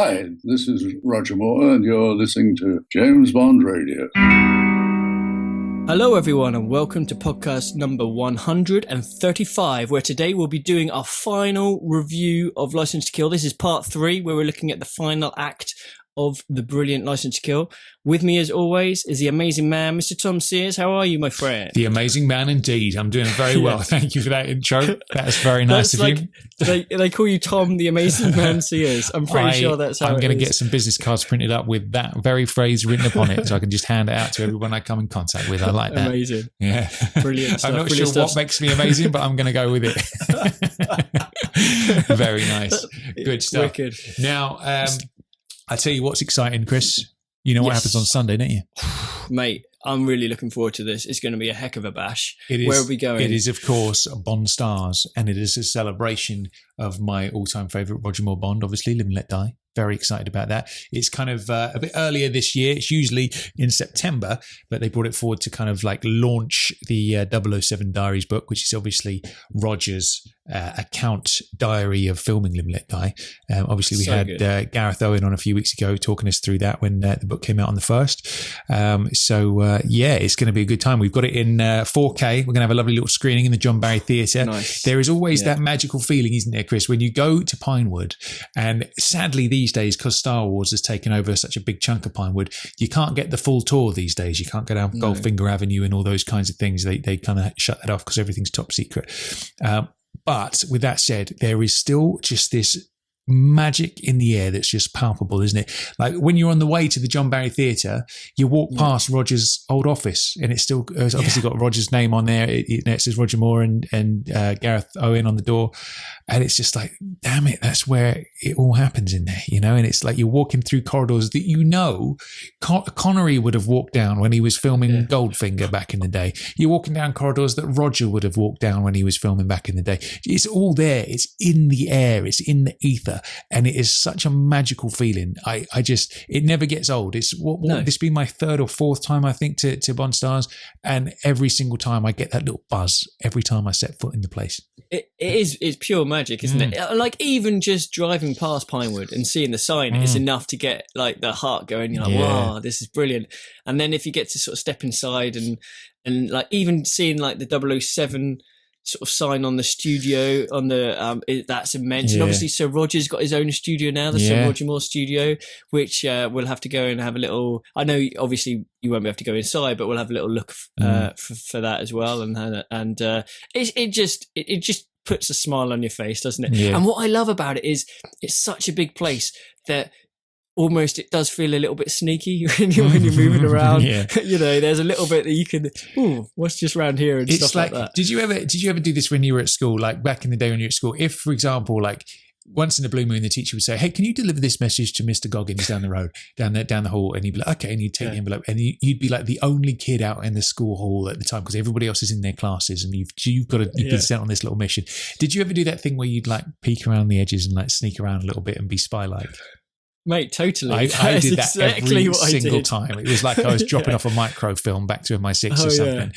Hi, this is Roger Moore, and you're listening to James Bond Radio. Hello, everyone, and welcome to podcast number 135, where today we'll be doing our final review of License to Kill. This is part 3, where we're looking at the final act of the brilliant License to Kill. With me, as always, is the amazing man, Mr. Tom Sears. How are you, my friend? The amazing man, indeed. I'm doing very well. Thank you for that intro. That's very nice of you. They call you Tom, the amazing man Sears. I'm pretty sure that's how I'm going to get some business cards printed up with that very phrase written upon it, so I can just hand it out to everyone I come in contact with. I like that. Amazing. Yeah. Brilliant stuff. I'm not sure what makes me amazing, but I'm going to go with it. Very nice. Good stuff. Wicked. Now, I tell you what's exciting, Chris. You know what happens on Sunday, don't you? Mate, I'm really looking forward to this. It's going to be a heck of a bash. It is, Where are we going? It is, of course, Bond Stars, and it is a celebration of my all-time favourite Roger Moore Bond, obviously, Live and Let Die. Very excited about that. It's kind of a bit earlier this year. It's usually in September, but they brought it forward to kind of like launch the 007 Diaries book, which is obviously Roger's account diary of filming Live and Let Die. Obviously, we had Gareth Owen on a few weeks ago talking us through that when the book came out on the 1st. Yeah, it's going to be a good time. We've got it in 4K. We're going to have a lovely little screening in the John Barry Theatre. Nice. There is always that magical feeling, isn't there, Chris, when you go to Pinewood, and sadly these days, because Star Wars has taken over such a big chunk of Pinewood, you can't get the full tour these days. You can't go down Goldfinger Avenue and all those kinds of things. They kind of shut that off because everything's top secret. But with that said, there is still just this magic in the air that's just palpable, isn't it? Like when you're on the way to the John Barry Theatre, you walk past Roger's old office, and it's still obviously got Roger's name on there. It says Roger Moore and Gareth Owen on the door, and it's just like, damn it, that's where it all happens in there, you know. And it's like you're walking through corridors that Connery would have walked down when he was filming Goldfinger back in the day. You're walking down corridors that Roger would have walked down when he was filming back in the day. It's all there. It's in the air. It's in the ether. And it is such a magical feeling. It never gets old. It's this be my 3rd or 4th time, I think, to Bond Stars. And every single time I get that little buzz every time I set foot in the place. It's pure magic, isn't it? Like even just driving past Pinewood and seeing the sign is enough to get like the heart going. You're like, wow, this is brilliant. And then if you get to sort of step inside and like even seeing like the 007 sort of sign on the studio on the that's immense. And obviously Sir Roger's got his own studio now, the Sir Roger Moore studio, whiwhich we'll have to go and have a little, I know obviously you won't be able to go inside, but we'll have a little look for that as well. And it just puts a smile on your face, doesn't it? And what I love about it is it's such a big place that almost it does feel a little bit sneaky when you're moving around. You know, there's a little bit that you can, what's just around here and stuff like that. Did you ever do this when you were at school, like back in the day when you were at school? If, for example, like once in a blue moon, the teacher would say, "Hey, can you deliver this message to Mr. Goggins down the road, down the hall?" And he'd be like, "Okay," and you'd take the envelope, and you'd be like the only kid out in the school hall at the time because everybody else is in their classes, and you've been sent on this little mission. Did you ever do that thing where you'd like peek around the edges and like sneak around a little bit and be spy-like? Mate, totally. I did that exactly every single time. It was like I was dropping off a microfilm back to MI6 or something.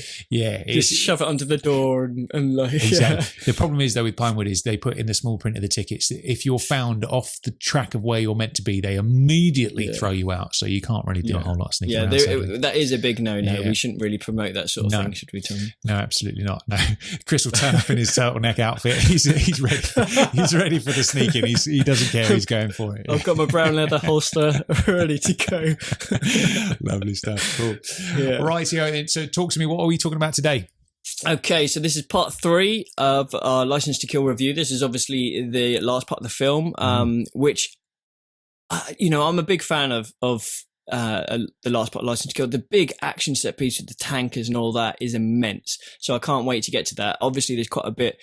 Just shove it under the door and like... Exactly. The problem is, though, with Pinewood is they put in the small print of the tickets, if you're found off the track of where you're meant to be, they immediately throw you out. So you can't really do a whole lot of sneaking around. That is a big no-no. We shouldn't really promote that sort of thing, should we, Tom? No, absolutely not. No. Chris will turn up in his turtleneck outfit. He's ready. He's ready for the sneaking. He doesn't care. He's going for it. I've got my brown leather holster ready to go. Lovely stuff. Cool. Right, so talk to me. What are we talking about today? Okay, so this is part 3 of our License to Kill review. This is obviously the last part of the film, which, I'm a big fan of the last part of License to Kill. The big action set piece with the tankers and all that is immense. So I can't wait to get to that. Obviously, there's quite a bit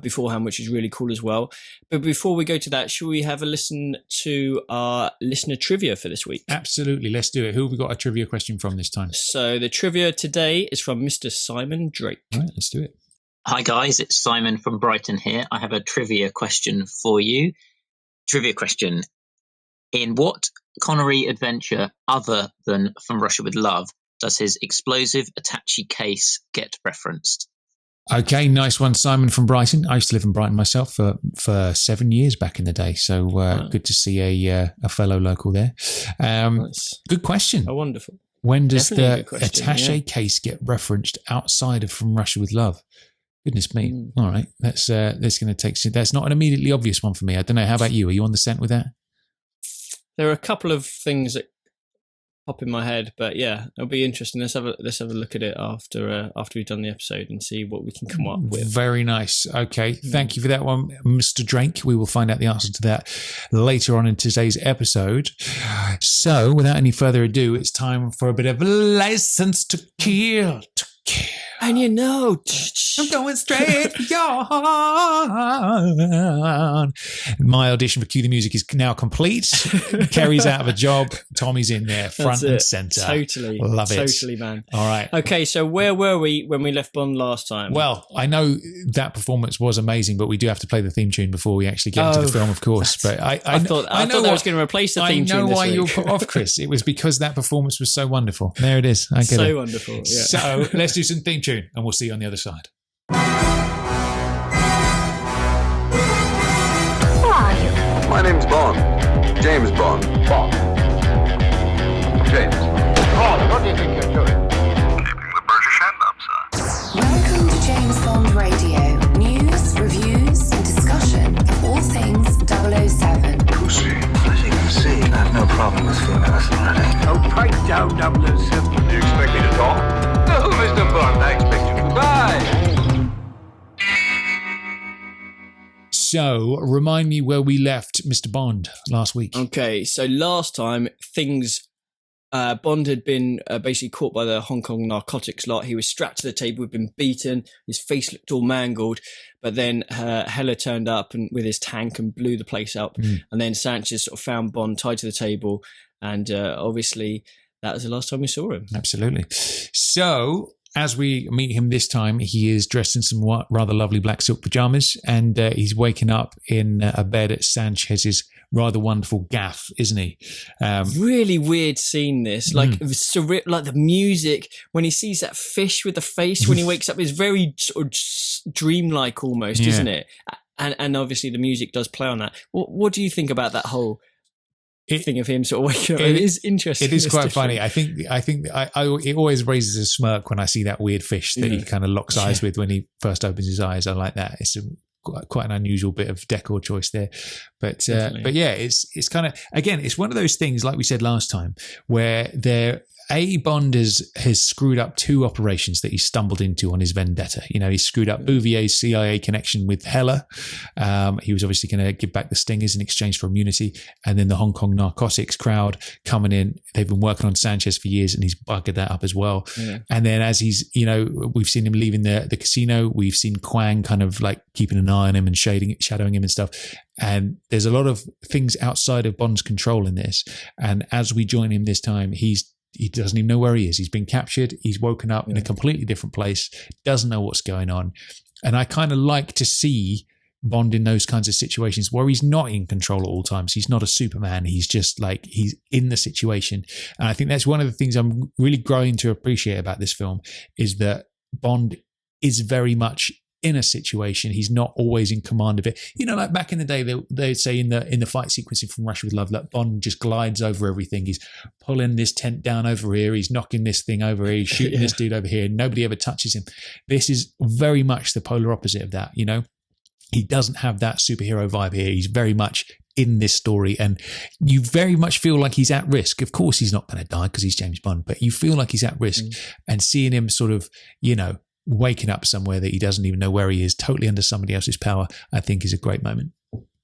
beforehand, which is really cool as well. But before we go to that, shall we have a listen to our listener trivia for this week? Absolutely, let's do it. Who have we got a trivia question from this time? So the trivia today is from Mr. Simon Drake. All right, let's do it. Hi guys, it's Simon from Brighton here. I have a trivia question for you. Trivia question. In what Connery adventure other than From Russia with Love does his explosive attaché case get referenced? Okay, nice one, Simon from Brighton. I used to live in Brighton myself for 7 years back in the day. So good to see a fellow local there. Nice. Good question. Oh, wonderful. When does Definitely a the good question, attaché case get referenced outside of From Russia with Love? Goodness me. All right. That's going to take... That's not an immediately obvious one for me. I don't know. How about you? Are you on the scent with that? There are a couple of things that pop in my head, but yeah, it'll be interesting. Let's have a look at it after we've done the episode and see what we can come up with. Very nice. Okay, thank you for that one, Mr. Drake. We will find out the answer to that later on in today's episode. So, without any further ado, it's time for a bit of License to Kill. And you know, I'm going straight for your heart. My audition for Cue the Music is now complete. Kerry's out of a job. Tommy's in there, front and centre. Totally. Love it. Totally, man. All right. Okay, so where were we when we left Bond last time? Well, I know that performance was amazing, but we do have to play the theme tune before we actually get into the film, of course. But I thought that was going to replace the theme tune. I know why you were week. put off, Chris. It was because that performance was so wonderful. There it is. I get it. So wonderful. Yeah. So let's do some theme tune, and we'll see you on the other side. Who are you? My name's Bond. James Bond. Bond. James. Bond, what do you think you're doing? Keeping the British hand up, sir. Welcome to James Bond Radio. News, reviews, and discussion of all things 007. Pussy. As you can see, I have no problem with female authority. Oh, pipe down 007. Do you expect me to talk? No, Mr. Bond, I expect you to die. So, remind me where we left Mr. Bond last week. Okay, so last time Bond had been basically caught by the Hong Kong narcotics lot. He was strapped to the table, had been beaten, his face looked all mangled, but then Heller turned up and with his tank and blew the place up. And then Sanchez sort of found Bond tied to the table, and obviously that was the last time we saw him. Absolutely. So, as we meet him this time, he is dressed in some rather lovely black silk pajamas, and he's waking up in a bed at Sanchez's rather wonderful gaff, isn't he? Really weird scene, this. Like, surreal, like the music, when he sees that fish with the face when he wakes up, is very sort of dreamlike almost, isn't it? And obviously the music does play on that. What do you think about that whole thing of him sort of waking up? It is interesting. It is quite funny. I think it always raises a smirk when I see that weird fish that he kind of locks eyes with when he first opens his eyes. I like that. It's quite an unusual bit of decor choice there, but yeah, it's kind of, again, it's one of those things like we said last time where Bond has screwed up two operations that he stumbled into on his vendetta. You know, he screwed up Bouvier's CIA connection with Heller. He was obviously going to give back the stingers in exchange for immunity. And then the Hong Kong narcotics crowd coming in. They've been working on Sanchez for years and he's buggered that up as well. Yeah. And then as he's, we've seen him leaving the casino. We've seen Kwang kind of like keeping an eye on him and shadowing him and stuff. And there's a lot of things outside of Bond's control in this. And as we join him this time, he doesn't even know where he is. He's been captured. He's woken up in a completely different place, doesn't know what's going on. And I kind of like to see Bond in those kinds of situations where he's not in control at all times. He's not a Superman. He's just like, he's in the situation. And I think that's one of the things I'm really growing to appreciate about this film is that Bond is very much in a situation. He's not always in command of it. Like back in the day, they'd say in the fight sequence From Russia with Love, that Bond just glides over everything. He's pulling this tent down over here. He's knocking this thing over here. He's shooting this dude over here. Nobody ever touches him. This is very much the polar opposite of that. He doesn't have that superhero vibe here. He's very much in this story, and you very much feel like he's at risk. Of course, he's not going to die because he's James Bond, but you feel like he's at risk. And seeing him sort of, waking up somewhere that he doesn't even know where he is, totally under somebody else's power, I think is a great moment.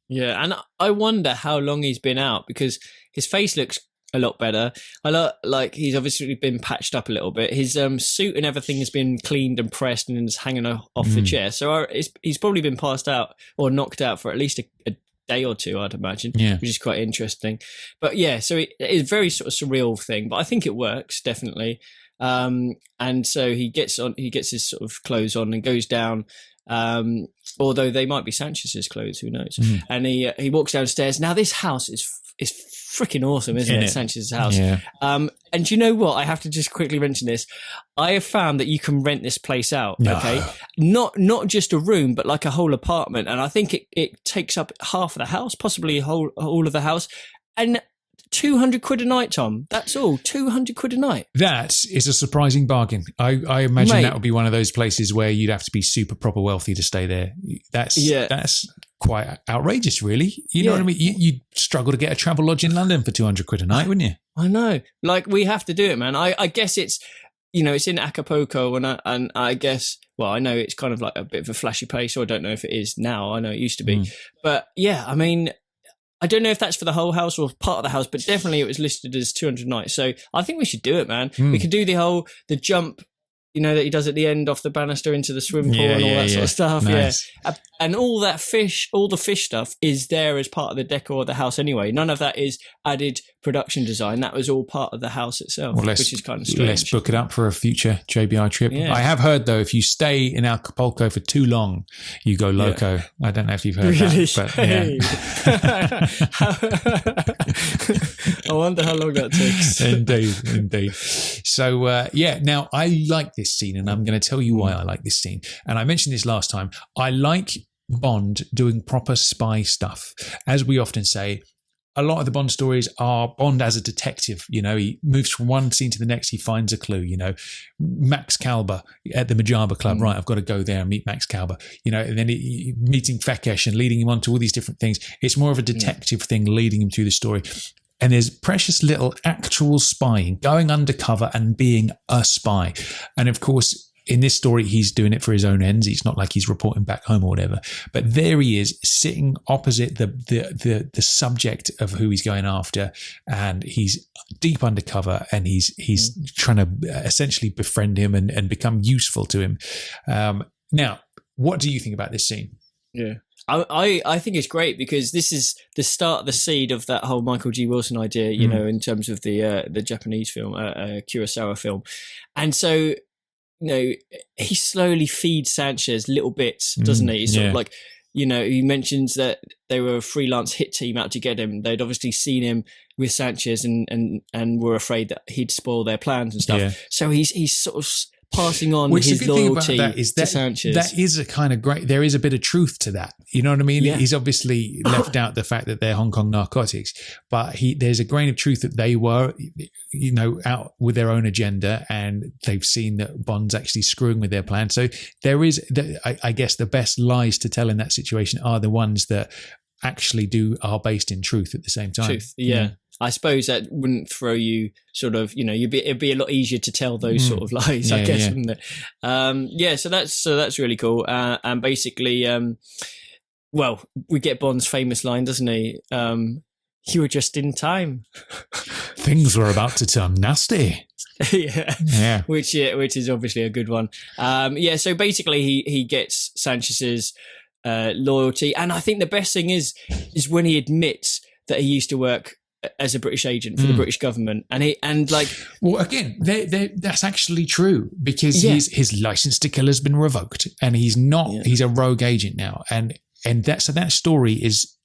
Yeah, and I wonder how long he's been out because his face looks a lot better. Like he's obviously been patched up a little bit. His suit and everything has been cleaned and pressed and is hanging off the chair. So he's probably been passed out or knocked out for at least a day or two, I'd imagine, which is quite interesting. But yeah, so it is a very sort of surreal thing, but I think it works definitely. And so he gets his sort of clothes on and goes down, although they might be Sanchez's clothes, who knows? And he walks downstairs. Now this house is freaking awesome, isn't it? Sanchez's house. Yeah. And do you know what? I have to just quickly mention this. I have found that you can rent this place out. No. Okay, not just a room, but like a whole apartment. And I think it takes up half of the house, possibly all of the house, and 200 quid a night, Tom. That's all. 200 quid a night. That is a surprising bargain. I imagine that would be one of those places where you'd have to be super proper wealthy to stay there. That's quite outrageous, really. You know what I mean? You'd struggle to get a travel lodge in London for 200 quid a night, wouldn't you? I know. Like, we have to do it, man. I guess it's, it's in Acapulco, and I guess, well, I know it's kind of like a bit of a flashy place, or I don't know if it is now. I know it used to be. But yeah, I mean, I don't know if that's for the whole house or part of the house, but definitely it was listed as 200 nights. So I think we should do it, man. We could do the jump, that he does at the end off the banister into the swimming pool and all that sort of stuff. Nice. Yeah. And all the fish stuff is there as part of the decor of the house anyway. None of that is added production design. That was all part of the house itself, which is kind of strange. Let's book it up for a future JBI trip. Yeah. I have heard, though, if you stay in Acapulco for too long, you go loco. Yeah. I don't know if you've heard that. But, I wonder how long that takes. Indeed. So, now I like this scene, and I'm going to tell you why I like this scene. And I mentioned this last time. I like Bond doing proper spy stuff. As we often say, a lot of the Bond stories are Bond as a detective. He moves from one scene to the next. He finds a clue. Max Calber at the Majaba Club. Right, I've got to go there and meet Max Calber. And then meeting Fekesh and leading him on to all these different things. It's more of a detective thing leading him through the story. And there's precious little actual spying, going undercover and being a spy. And of course, in this story, he's doing it for his own ends. It's not like he's reporting back home or whatever. But there he is, sitting opposite the subject of who he's going after, and he's deep undercover, and he's trying to essentially befriend him and become useful to him. Now, what do you think about this scene? Yeah. I think it's great because this is the seed of that whole Michael G. Wilson idea, in terms of the Japanese film, Kurosawa film. And so, he slowly feeds Sanchez little bits, doesn't he? He's sort of like, he mentions that they were a freelance hit team out to get him. They'd obviously seen him with Sanchez and were afraid that he'd spoil their plans and stuff. Yeah. So he's sort of passing on his loyalty to Sanchez. That is a kind of great, there is a bit of truth to that. You know what I mean? Yeah. He's obviously left out the fact that they're Hong Kong narcotics, but there's a grain of truth that they were, out with their own agenda, and they've seen that Bond's actually screwing with their plan. So there is, I guess, the best lies to tell in that situation are the ones that actually are based in truth at the same time. Truth, yeah. I suppose that wouldn't throw you sort of, it'd be a lot easier to tell those sort of lies, I guess, wouldn't it? So that's really cool. And basically, we get Bond's famous line, doesn't he? You were just in time. Things were about to turn nasty. Yeah. Which is obviously a good one. So basically he gets Sanchez's loyalty, and I think the best thing is when he admits that he used to work as a British agent for the British government, that's actually true, because his license to kill has been revoked, and he's a rogue agent now, and that story is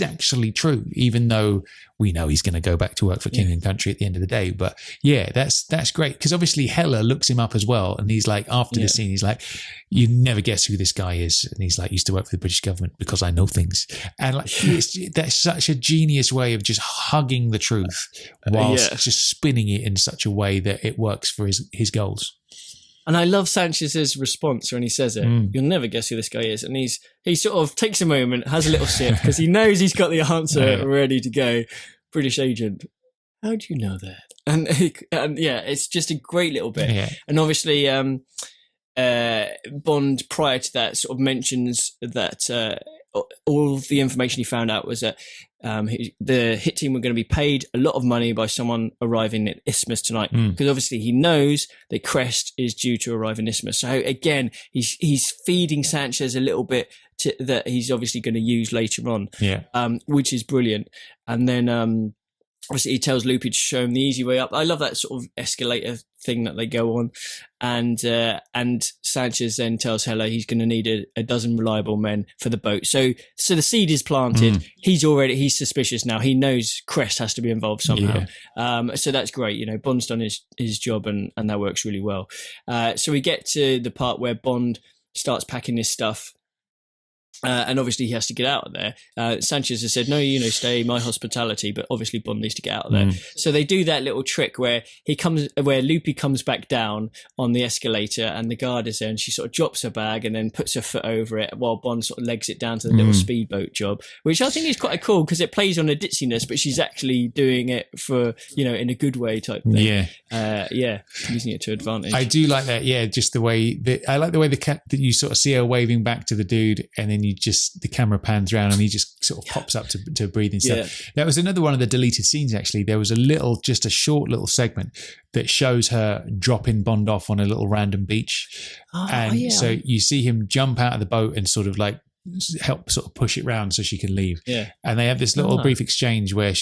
actually true, even though we know he's going to go back to work for King and Country at the end of the day. But that's great, because obviously Hella looks him up as well, and he's like, after the scene, he's like, you never guess who this guy is, and he's like, used to work for the British government because I know things, and that's such a genius way of just hugging the truth whilst just spinning it in such a way that it works for his goals. And I love Sanchez's response when he says it. You'll never guess who this guy is. And he sort of takes a moment, has a little sip, because he knows he's got the answer ready to go. British agent. How do you know that? And it's just a great little bit. Yeah. And obviously, Bond, prior to that, sort of mentions that all of the information he found out was that the hit team were going to be paid a lot of money by someone arriving at Isthmus tonight, because obviously he knows that Crest is due to arrive in Isthmus. So again, he's feeding Sanchez a little bit that he's obviously going to use later on, which is brilliant. And then obviously he tells Lupin to show him the easy way up. I love that sort of escalator thing that they go on, and Sanchez then tells Hella he's going to need a dozen reliable men for the boat. So the seed is planted. He's suspicious now. He knows Crest has to be involved somehow. So that's great. You know, Bond's done his job, and that works really well. So we get to the part where Bond starts packing his stuff. And obviously he has to get out of there. Sanchez has said, no, stay, my hospitality, but obviously Bond needs to get out of there. So they do that little trick where Lupi comes back down on the escalator and the guard is there, and she sort of drops her bag and then puts her foot over it while Bond sort of legs it down to the little speedboat job, which I think is quite cool because it plays on her ditziness, but she's actually doing it for, in a good way type thing. Using it to advantage. I do like that. Yeah, just the way I like the way that you sort of see her waving back to the dude, and then the camera pans around and he just sort of pops up to breathe and stuff. That was another one of the deleted scenes, actually. There was a short little segment that shows her dropping Bond off on a little random beach. So you see him jump out of the boat and sort of like help sort of push it round so she can leave. Yeah. And they have this little brief exchange where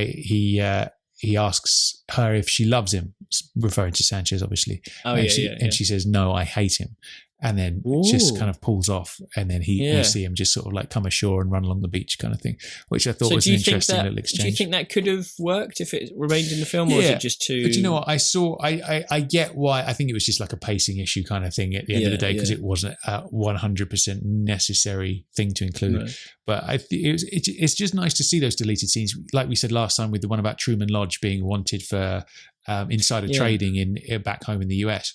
he asks her if she loves him, referring to Sanchez, obviously. And she says, no, I hate him. And then just kind of pulls off, and then you see him just sort of like come ashore and run along the beach kind of thing, which I thought was an interesting little exchange. Do you think that could have worked if it remained in the film, or was it just too... But you know what, I get why. I think it was just like a pacing issue kind of thing at the end of the day, because it wasn't a 100% necessary thing to include. Right. But it's just nice to see those deleted scenes, like we said last time with the one about Truman Lodge being wanted for insider trading in back home in the US.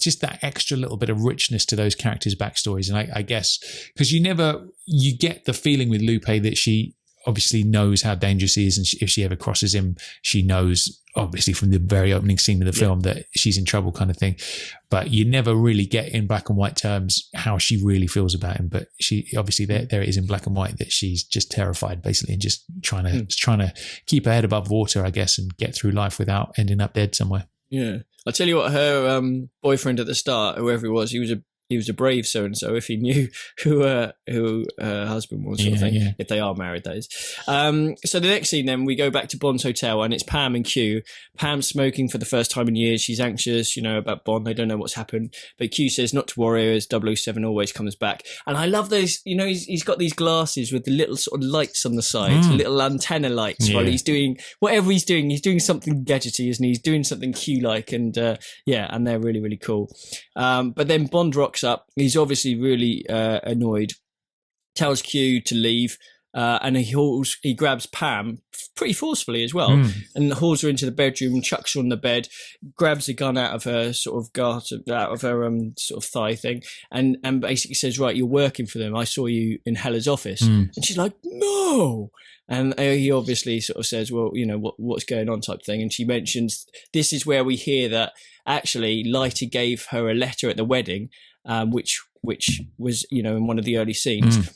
Just that extra little bit of richness to those characters' backstories. And I guess because you get the feeling with Lupe that she obviously knows how dangerous he is, and if she ever crosses him, she knows obviously from the very opening scene of the film that she's in trouble kind of thing. But you never really get in black and white terms how she really feels about him. But she obviously there it is in black and white that she's just terrified basically, and just trying to keep her head above water, I guess, and get through life without ending up dead somewhere. Yeah, I'll tell you what, her boyfriend at the start, whoever he was a brave so-and-so if he knew who her husband was, sort of thing. If they are married, that is. So the next scene then, we go back to Bond's hotel, and it's Pam and Q. Pam's smoking for the first time in years. She's anxious, about Bond. They don't know what's happened. But Q says not to worry, as 007 always comes back. And I love those, he's got these glasses with the little sort of lights on the side, little antenna lights, while he's doing whatever he's doing something gadgety, isn't he? He's doing something Q-like, and and they're really, really cool. But then Bond rocks up. He's obviously really annoyed, tells Q to leave, and he grabs Pam pretty forcefully as well, and hauls her into the bedroom, chucks her on the bed, grabs a gun out of her sort of out of her sort of thigh thing, and basically says, right, you're working for them, I saw you in Hella's office. And she's like, no. And he obviously sort of says, well, what's going on type thing. And she mentions this is where we hear that actually Leiter gave her a letter at the wedding, which was, in one of the early scenes,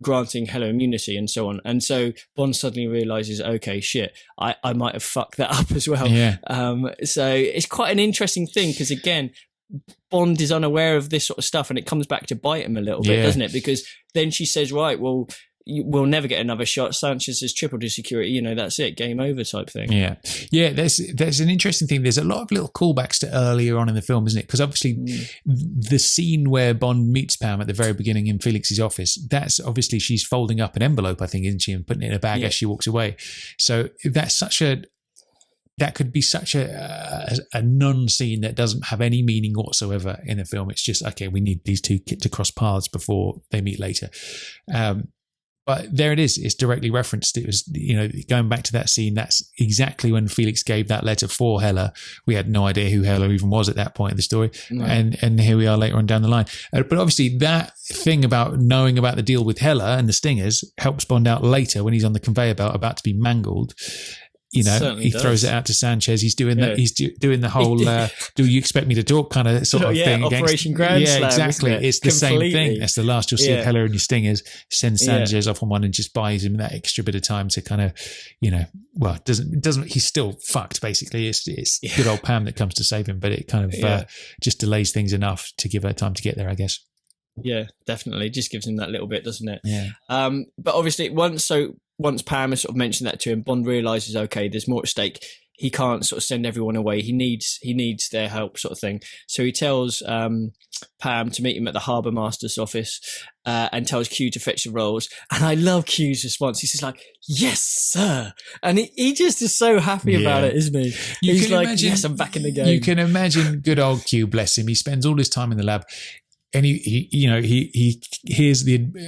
granting Hella immunity and so on. And so Bond suddenly realizes, okay, shit, I might have fucked that up as well. Yeah. So it's quite an interesting thing, because again, Bond is unaware of this sort of stuff, and it comes back to bite him a little bit, doesn't it? Because then she says, right, well, we'll never get another shot. Sanchez has tripled his security. That's it. Game over type thing. Yeah. There's an interesting thing. There's a lot of little callbacks to earlier on in the film, isn't it? Because obviously the scene where Bond meets Pam at the very beginning in Felix's office, that's obviously she's folding up an envelope, I think, isn't she, and putting it in a bag as she walks away. So that could be such a non-scene that doesn't have any meaning whatsoever in the film. It's just, okay, we need these two to cross paths before they meet later. But there it is. It's directly referenced. It was, going back to that scene, that's exactly when Felix gave that letter for Hella. We had no idea who Hella even was at that point in the story. Right. And here we are later on down the line. But obviously that thing about knowing about the deal with Hella and the Stingers helps Bond out later when he's on the conveyor belt about to be mangled. He throws it out to Sanchez. He's doing that. He's doing the whole "Do you expect me to talk?" kind of sort of thing. Operation Grand Slam. Yeah, exactly. It's the same thing. That's the last you'll see of Hella and your Stingers. Sends Sanchez off on one and just buys him that extra bit of time to kind of, well, doesn't. He's still fucked basically. It's good old Pam that comes to save him, but it kind of just delays things enough to give her time to get there, I guess. Yeah, definitely. Just gives him that little bit, doesn't it? Yeah. But obviously once Pam has sort of mentioned that to him, Bond realises, okay, there's more at stake. he can't sort of send everyone away. He needs their help, sort of thing. So he tells Pam to meet him at the harbour master's office, and tells Q to fetch the rolls. And I love Q's response. He's just like, "Yes, sir," and he just is so happy about it, isn't he? He's like, imagine, "Yes, I'm back in the game." You can imagine good old Q, bless him. He spends all his time in the lab. And he hears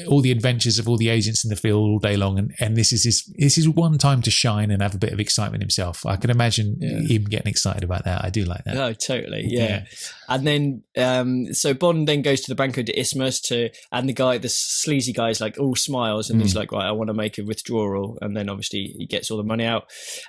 all the adventures of all the agents in the field all day long, and this is one time to shine and have a bit of excitement himself. I can imagine him getting excited about that. I do like that. Oh, totally, yeah. And then so Bond then goes to the Banco de Isthmus and the sleazy guy is like all smiles, and he's like, right, I want to make a withdrawal, and then obviously he gets all the money out,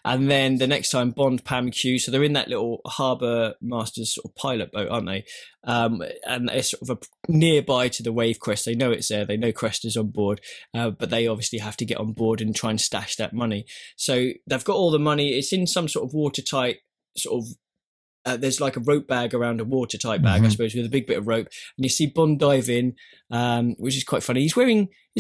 and then the next time Bond, Pam and Q, so they're in that little harbour master's sort of pilot boat, aren't they? And it's sort of nearby to the Wave Crest. They know it's there. They know Crest is on board, but they obviously have to get on board and try and stash that money. So they've got all the money. It's in some sort of watertight sort of. There's like a rope bag around a watertight bag, I suppose, with a big bit of rope. And you see Bond dive in, which is quite funny. Is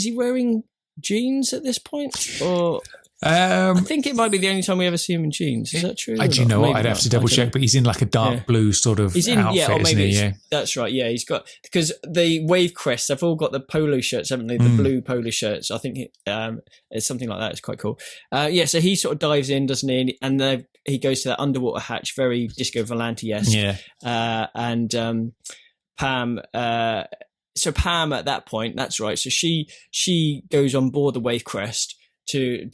he wearing jeans at this point, or? I think it might be the only time we ever see him in jeans. Is that true? Do you know what? I'd have to double check, but he's in like a dark blue sort of outfit, or maybe isn't he? That's right. Yeah, he's got, because the Wave Crest, they've all got the polo shirts, haven't they? The blue polo shirts. I think it's something like that. It's quite cool. So he sort of dives in, doesn't he? And he goes to that underwater hatch, very Disco Volante-esque. Yeah. And Pam. So Pam at that point, that's right. So she goes on board the Wave Crest to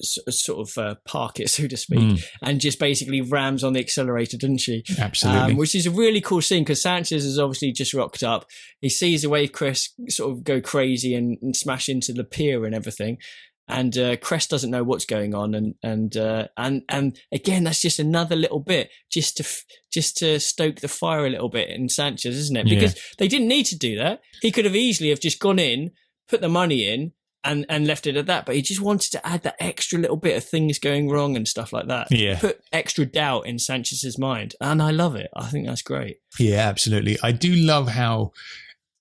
sort of park it, so to speak, and just basically rams on the accelerator, doesn't she? Absolutely. Which is a really cool scene, because Sanchez has obviously just rocked up. He sees the Wave Crest sort of go crazy and smash into the pier and everything, and Crest doesn't know what's going on, and again, that's just another little bit just to stoke the fire a little bit in Sanchez, isn't it? Because they didn't need to do that. He could have easily have just gone in, put the money in, and left it at that, but he just wanted to add that extra little bit of things going wrong and stuff like that. Yeah, put extra doubt in Sanchez's mind, and I love it. I think that's great. Yeah, absolutely. I do love how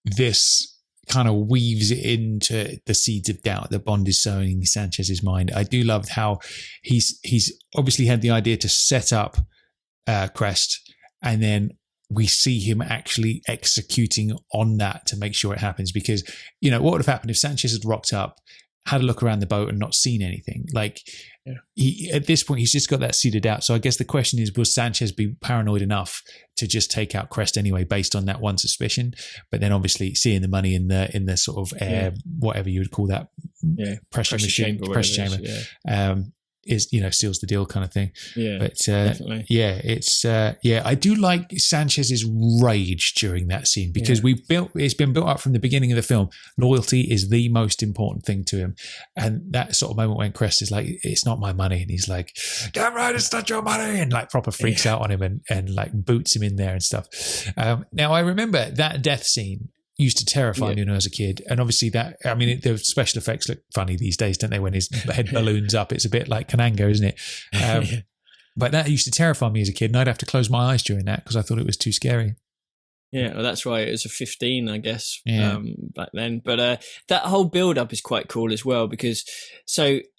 this kind of weaves it into the seeds of doubt that Bond is sowing in Sanchez's mind. I do love how he's obviously had the idea to set up Crest, and then we see him actually executing on that to make sure it happens. Because, what would have happened if Sanchez had rocked up, had a look around the boat and not seen anything? Like, he, at this point, he's just got that seeded out. So I guess the question is, will Sanchez be paranoid enough to just take out Crest anyway, based on that one suspicion? But then obviously seeing the money in the sort of air, whatever you would call that, pressure machine, pressure chamber, is seals the deal kind of thing. But definitely. I do like Sanchez's rage during that scene, because it's been built up from the beginning of the film. Loyalty is the most important thing to him, and that sort of moment when Crest is like, it's not my money, and he's like, damn right, it's not your money, and like proper freaks out on him and like boots him in there and stuff. Now I remember that death scene used to terrify me when I was a kid, and obviously the special effects look funny these days, don't they? When his head balloons up, it's a bit like Kananga, isn't it? But that used to terrify me as a kid, and I'd have to close my eyes during that because I thought it was too scary. Yeah, well, that's right. It was a 15, I guess, back then. But that whole build-up is quite cool as well, because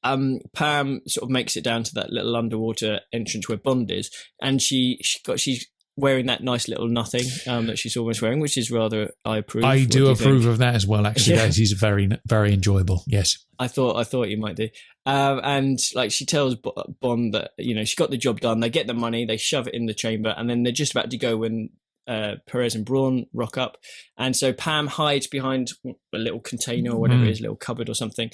Pam sort of makes it down to that little underwater entrance where Bond is, and she's wearing that nice little nothing that she's almost wearing, which is rather, I approve. I do approve of that as well, actually. He's very, very enjoyable. Yes. I thought you might do. And like, she tells Bond that, she got the job done. They get the money, they shove it in the chamber, and then they're just about to go when Perez and Braun rock up. And so Pam hides behind a little container or whatever it is, a little cupboard or something.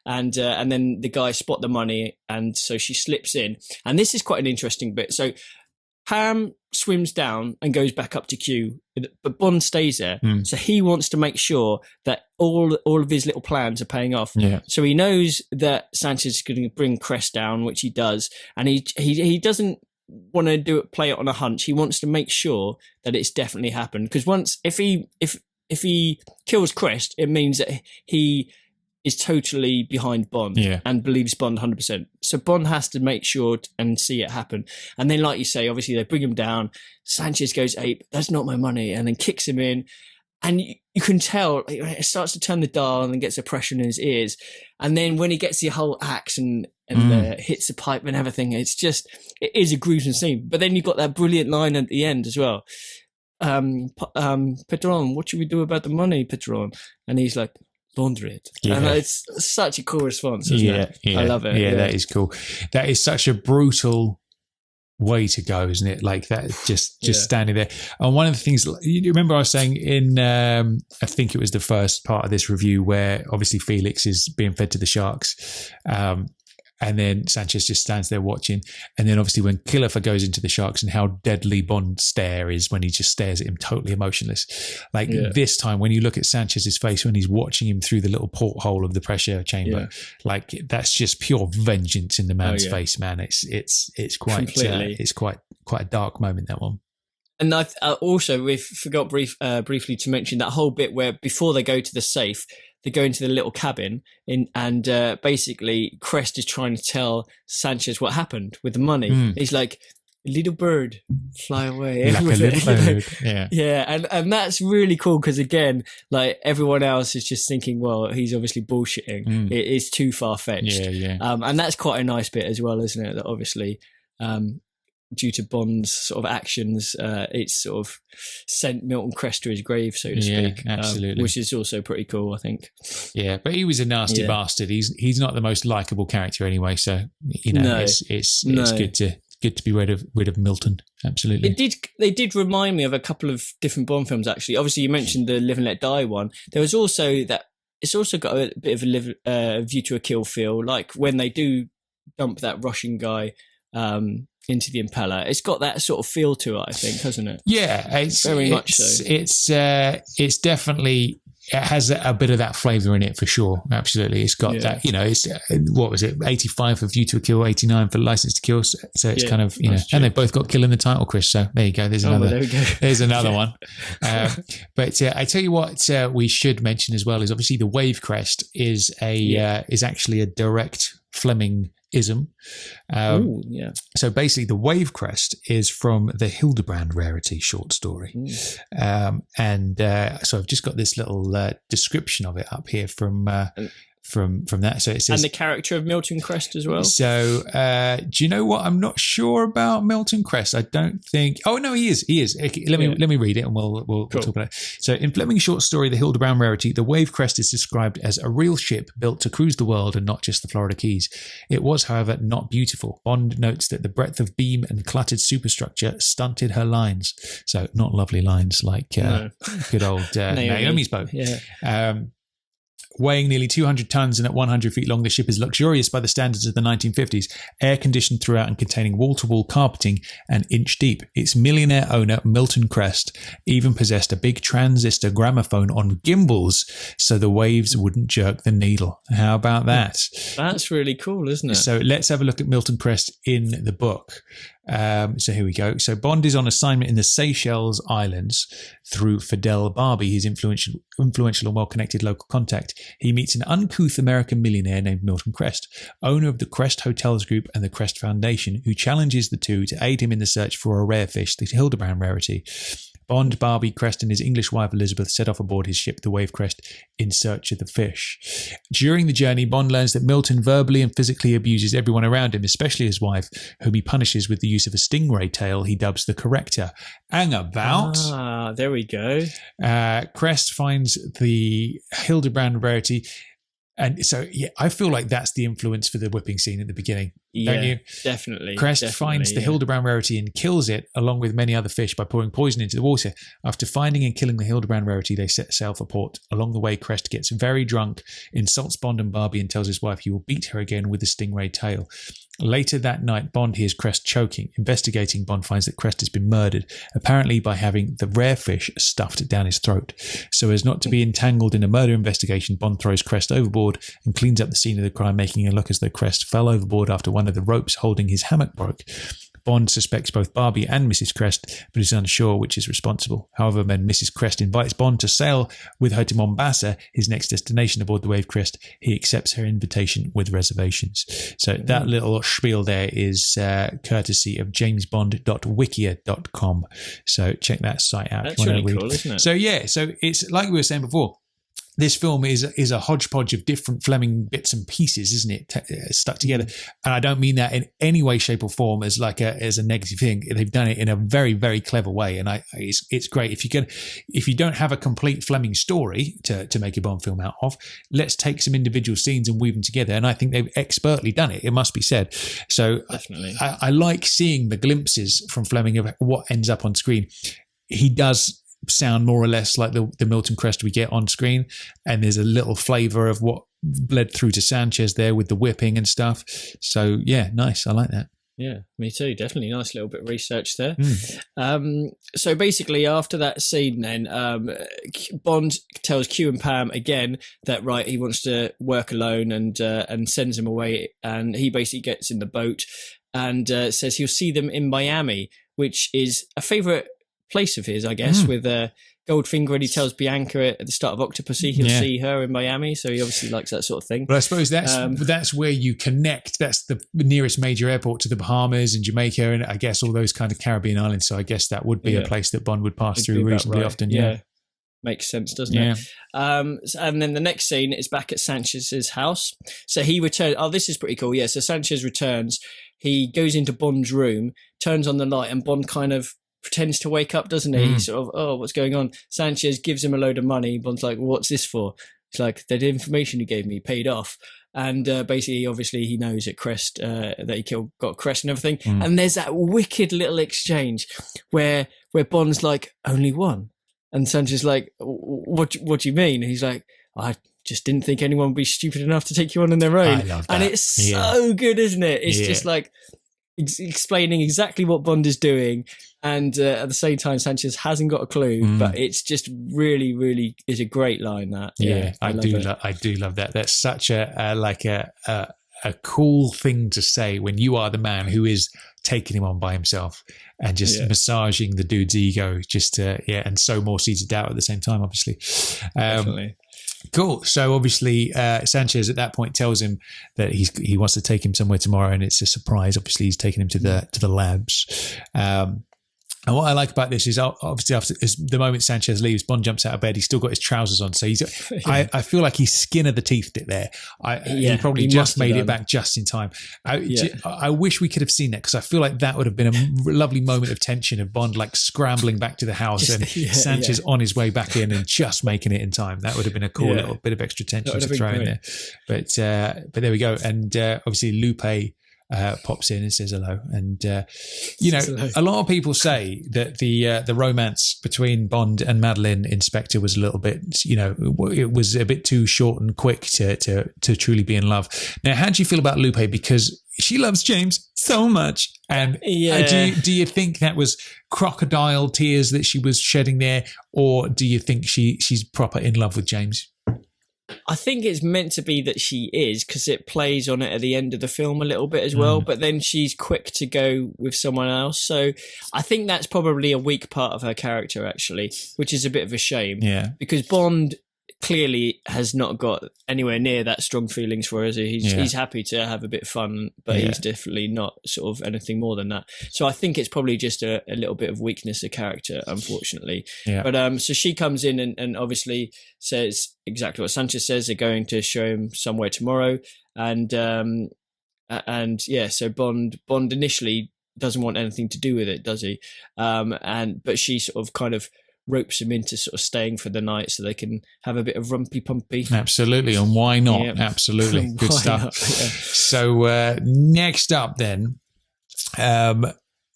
And then the guys spot the money, and so she slips in. And this is quite an interesting bit. So Pam swims down and goes back up to Q, but Bond stays there. So he wants to make sure that all of his little plans are paying off. So he knows that Sanchez is going to bring Crest down, which he does, and he doesn't want to play it on a hunch. He wants to make sure that it's definitely happened, because if he kills Crest, it means that he is totally behind Bond and believes Bond 100%. So Bond has to make sure and see it happen. And then, like you say, obviously they bring him down. Sanchez goes ape, that's not my money, and then kicks him in. And you can tell it starts to turn the dial and gets a pressure in his ears. And then when he gets the whole axe and hits the pipe and everything, it is a gruesome scene. But then you've got that brilliant line at the end as well. Patron, what should we do about the money, Patron? And he's like, launder it. Yeah. And it's such a cool response, isn't it? Yeah. I love it. Yeah, that is cool. That is such a brutal way to go, isn't it? Like that, just standing there. And one of the things, you remember I was saying in, I think it was the first part of this review where obviously Felix is being fed to the sharks. And then Sanchez just stands there watching. And then obviously when Kilifer goes into the sharks and how deadly Bond's stare is when he just stares at him totally emotionless. Like this time when you look at Sanchez's face when he's watching him through the little porthole of the pressure chamber, like that's just pure vengeance in the man's face, man. It's quite it's quite a dark moment, that one. And I also, we forgot briefly to mention that whole bit where before they go to the safe, they go into the little cabin and basically Crest is trying to tell Sanchez what happened with the money. He's like, little bird, fly away. Like a little bird. Yeah. Yeah. And that's really cool because, again, like everyone else is just thinking, well, he's obviously bullshitting. It is too far-fetched. Yeah. And that's quite a nice bit as well, isn't it? That obviously, due to Bond's sort of actions, it's sort of sent Milton Crest to his grave, so to speak. Absolutely. Which is also pretty cool, I think. Yeah, but he was a nasty bastard. He's not the most likable character anyway, so you know, it's good to be rid of Milton. Absolutely. They did remind me of a couple of different Bond films, actually. Obviously, you mentioned the Live and Let Die one. There was also that. It's also got a bit of a View to a Kill feel, like when they do dump that Russian guy into the impeller. It's got that sort of feel to it, I think, hasn't it? Yeah, it's very much so. It's definitely, it has a bit of that flavour in it for sure. Absolutely, it's got that. You know, it's what was it? 85 for View to a Kill, 89 for License to Kill. So it's kind of, you know, and they've both got Kill in the title, Chris. So there you go. There's another. There we go. There's another one. But I tell you what, we should mention as well is obviously the Wave Crest is is actually a direct Fleming ism. So basically the Wave Crest is from the Hildebrand Rarity short story. And so I've just got this little description of it up here from that. So it says, and the character of Milton Crest as well. So do you know what? I'm not sure about Milton Crest. I don't think. Oh no, he is. Let me read it, and we'll talk about it. So in Fleming's short story, The Hildebrand Rarity, the Wave Crest is described as a real ship built to cruise the world and not just the Florida Keys. It was, however, not beautiful. Bond notes that the breadth of beam and cluttered superstructure stunted her lines. So not lovely lines like good old Naomi's boat. Yeah. Weighing nearly 200 tons and at 100 feet long, the ship is luxurious by the standards of the 1950s, air-conditioned throughout and containing wall-to-wall carpeting and inch deep. Its millionaire owner, Milton Crest, even possessed a big transistor gramophone on gimbals so the waves wouldn't jerk the needle. How about that? That's really cool, isn't it? So let's have a look at Milton Crest in the book. So here we go. So Bond is on assignment in the Seychelles Islands through Fidel Barbie, his influential and well-connected local contact. He meets an uncouth American millionaire named Milton Crest, owner of the Crest Hotels Group and the Crest Foundation, who challenges the two to aid him in the search for a rare fish, the Hildebrand Rarity. Bond, Barbie, Crest and his English wife Elizabeth set off aboard his ship, the Wave Crest, in search of the fish. During the journey, Bond learns that Milton verbally and physically abuses everyone around him, especially his wife, whom he punishes with the use of a stingray tail he dubs the Corrector. Hang about. Ah, there we go. Crest finds the Hildebrand Rarity. And so, I feel like that's the influence for the whipping scene at the beginning, don't you? Definitely. Crest finds the Hildebrand Rarity and kills it, along with many other fish, by pouring poison into the water. After finding and killing the Hildebrand Rarity, they set sail for port. Along the way, Crest gets very drunk, insults Bond and Barbie, and tells his wife he will beat her again with a stingray tail. Later that night, Bond hears Crest choking. Investigating, Bond finds that Crest has been murdered, apparently by having the rare fish stuffed down his throat. So as not to be entangled in a murder investigation, Bond throws Crest overboard and cleans up the scene of the crime, making it look as though Crest fell overboard after one of the ropes holding his hammock broke. Bond suspects both Barbie and Mrs. Crest, but is unsure which is responsible. However, when Mrs. Crest invites Bond to sail with her to Mombasa, his next destination aboard the Wave Crest, he accepts her invitation with reservations. So that little spiel there is courtesy of jamesbond.wikia.com. So check that site out. That's really cool, isn't it? So yeah, so it's like we were saying before, this film is a hodgepodge of different Fleming bits and pieces, isn't it? Stuck together. And I don't mean that in any way, shape or form as a negative thing. They've done it in a very, very clever way. And it's great. If you don't have a complete Fleming story to make a Bond film out of, let's take some individual scenes and weave them together. And I think they've expertly done it. It must be said. So definitely, I like seeing the glimpses from Fleming of what ends up on screen. He does sound more or less like the Milton Crest we get on screen, and there's a little flavour of what bled through to Sanchez there with the whipping and stuff. So yeah, nice. I like that. Yeah, me too. Definitely nice little bit of research there. So basically, after that scene, then Bond tells Q and Pam again that he wants to work alone and sends him away, and he basically gets in the boat and says he'll see them in Miami, which is a favourite place of his, I guess, with Goldfinger, and he tells Bianca at the start of Octopussy he'll see her in Miami, so he obviously likes that sort of thing. But I suppose that's where you connect. That's the nearest major airport to the Bahamas and Jamaica, and I guess all those kind of Caribbean islands. So I guess that would be a place that Bond would pass through reasonably often. Yeah. Makes sense, doesn't it? And then the next scene is back at Sanchez's house. So he returns. Oh, this is pretty cool. Yeah. So Sanchez returns. He goes into Bond's room, turns on the light, and Bond kind of pretends to wake up, doesn't he? He's sort of, oh, what's going on? Sanchez gives him a load of money. Bond's like, what's this for? It's like, the information you gave me paid off. And basically, obviously, he knows at Crest that he got Crest and everything. And there's that wicked little exchange where Bond's like, only one. And Sanchez like, what do you mean? And he's like, I just didn't think anyone would be stupid enough to take you on their own. I love that. And it's so good, isn't it? It's just like explaining exactly what Bond is doing, and at the same time Sanchez hasn't got a clue, but it's just really, really is a great line. That I do love that. That's such a cool thing to say when you are the man who is taking him on by himself and just massaging the dude's ego, and sow more seeds of doubt at the same time, obviously. Definitely. Cool. So obviously Sanchez at that point tells him that he wants to take him somewhere tomorrow, and it's a surprise. Obviously, he's taking him to the labs. And what I like about this is obviously after the moment Sanchez leaves, Bond jumps out of bed. He's still got his trousers on, so he's. I feel like he's skin of the teethed it there. He probably just made it back just in time. I wish we could have seen that, because I feel like that would have been a lovely moment of tension of Bond like scrambling back to the house and Sanchez on his way back in and just making it in time. That would have been a cool little bit of extra tension to throw in there. But there we go. And obviously Lupe pops in and says hello, and a lot of people say that the romance between Bond and Madeleine Inspector was a little bit, it was a bit too short and quick to truly be in love. Now, how do you feel about Lupe? Because she loves James so much, and do you think that was crocodile tears that she was shedding there, or do you think she's proper in love with James? I think it's meant to be that she is, because it plays on it at the end of the film a little bit as well, but then she's quick to go with someone else. So I think that's probably a weak part of her character, actually, which is a bit of a shame. Yeah. Because Bond clearly has not got anywhere near that strong feelings for her. So he's happy to have a bit of fun, but he's definitely not sort of anything more than that. So I think it's probably just a little bit of weakness of character, unfortunately. Yeah. But so she comes in and obviously says exactly what Sanchez says. They're going to show him somewhere tomorrow, and so Bond initially doesn't want anything to do with it, does he? But she sort of kind of ropes him into sort of staying for the night so they can have a bit of rumpy pumpy. Absolutely. And why not? Yep. Absolutely. Good stuff. Not? Yeah. So next up then,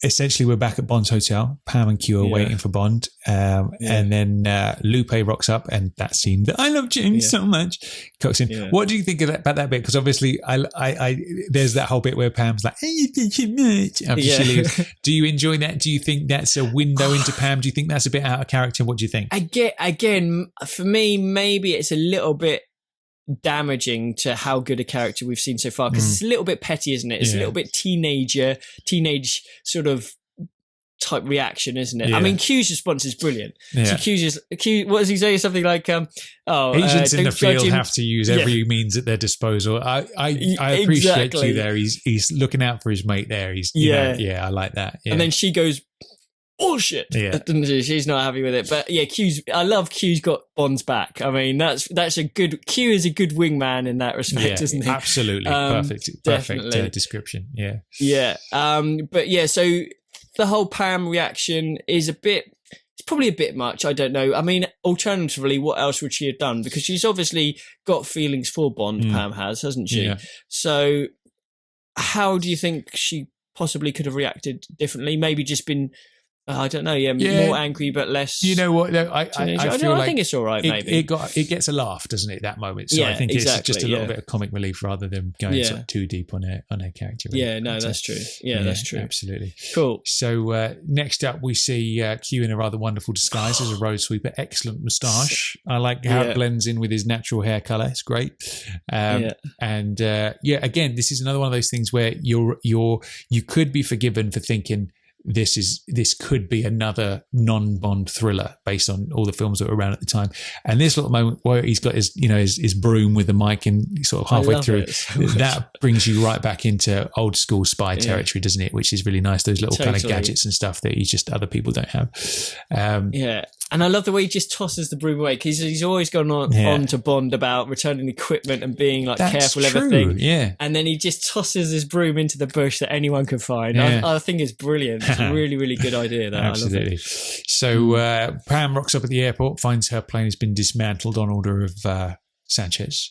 essentially we're back at Bond's hotel. Pam and Q are waiting for Bond. And then Lupe rocks up, and that scene that I love James so much cooks in. Yeah. What do you think about that bit? Because obviously I there's that whole bit where Pam's like, hey, you think too much after she leaves. Do you enjoy that? Do you think that's a window into Pam? Do you think that's a bit out of character? What do you think? Again, for me, maybe it's a little bit damaging to how good a character we've seen so far, because it's a little bit petty, isn't it? It's a little bit teenage sort of type reaction, isn't it? I mean, Q's response is brilliant. So Q, what does he say? Something like, agents in the field have to use every means at their disposal. I appreciate you there. He's looking out for his mate there. He's I like that. Yeah. And then she goes, bullshit. Yeah. She's not happy with it. But yeah, I love Q's got Bond's back. I mean, that's a good, Q is a good wingman in that respect, isn't he? Absolutely. Perfect description. Yeah. Yeah. But yeah, so the whole Pam reaction is it's probably a bit much. I don't know. I mean, alternatively, what else would she have done? Because she's obviously got feelings for Bond, Pam hasn't she? Yeah. So how do you think she possibly could have reacted differently? Maybe just been, I don't know, more angry but less. You know what? I think it's all right. Maybe it gets a laugh, doesn't it? That moment. So I think it's just a little bit of comic relief rather than going sort of too deep on her character. Yeah, no, that's true. Yeah, that's true. Absolutely. Cool. So next up, we see Q in a rather wonderful disguise as a road sweeper. Excellent moustache. I like how it blends in with his natural hair color. It's great. And again, this is another one of those things where you could be forgiven for thinking, this could be another non-Bond thriller based on all the films that were around at the time. And this little moment where he's got his broom with the mic and sort of halfway through, that brings you right back into old school spy territory, doesn't it? Which is really nice. Those little kind of gadgets and stuff that other people don't have. And I love the way he just tosses the broom away, because he's always gone on to Bond about returning equipment and being like careful everything. Yeah. And then he just tosses his broom into the bush that anyone can find. I think it's brilliant. It's a really, really good idea. Absolutely. I love it. So Pam rocks up at the airport, finds her plane has been dismantled on order of Sanchez.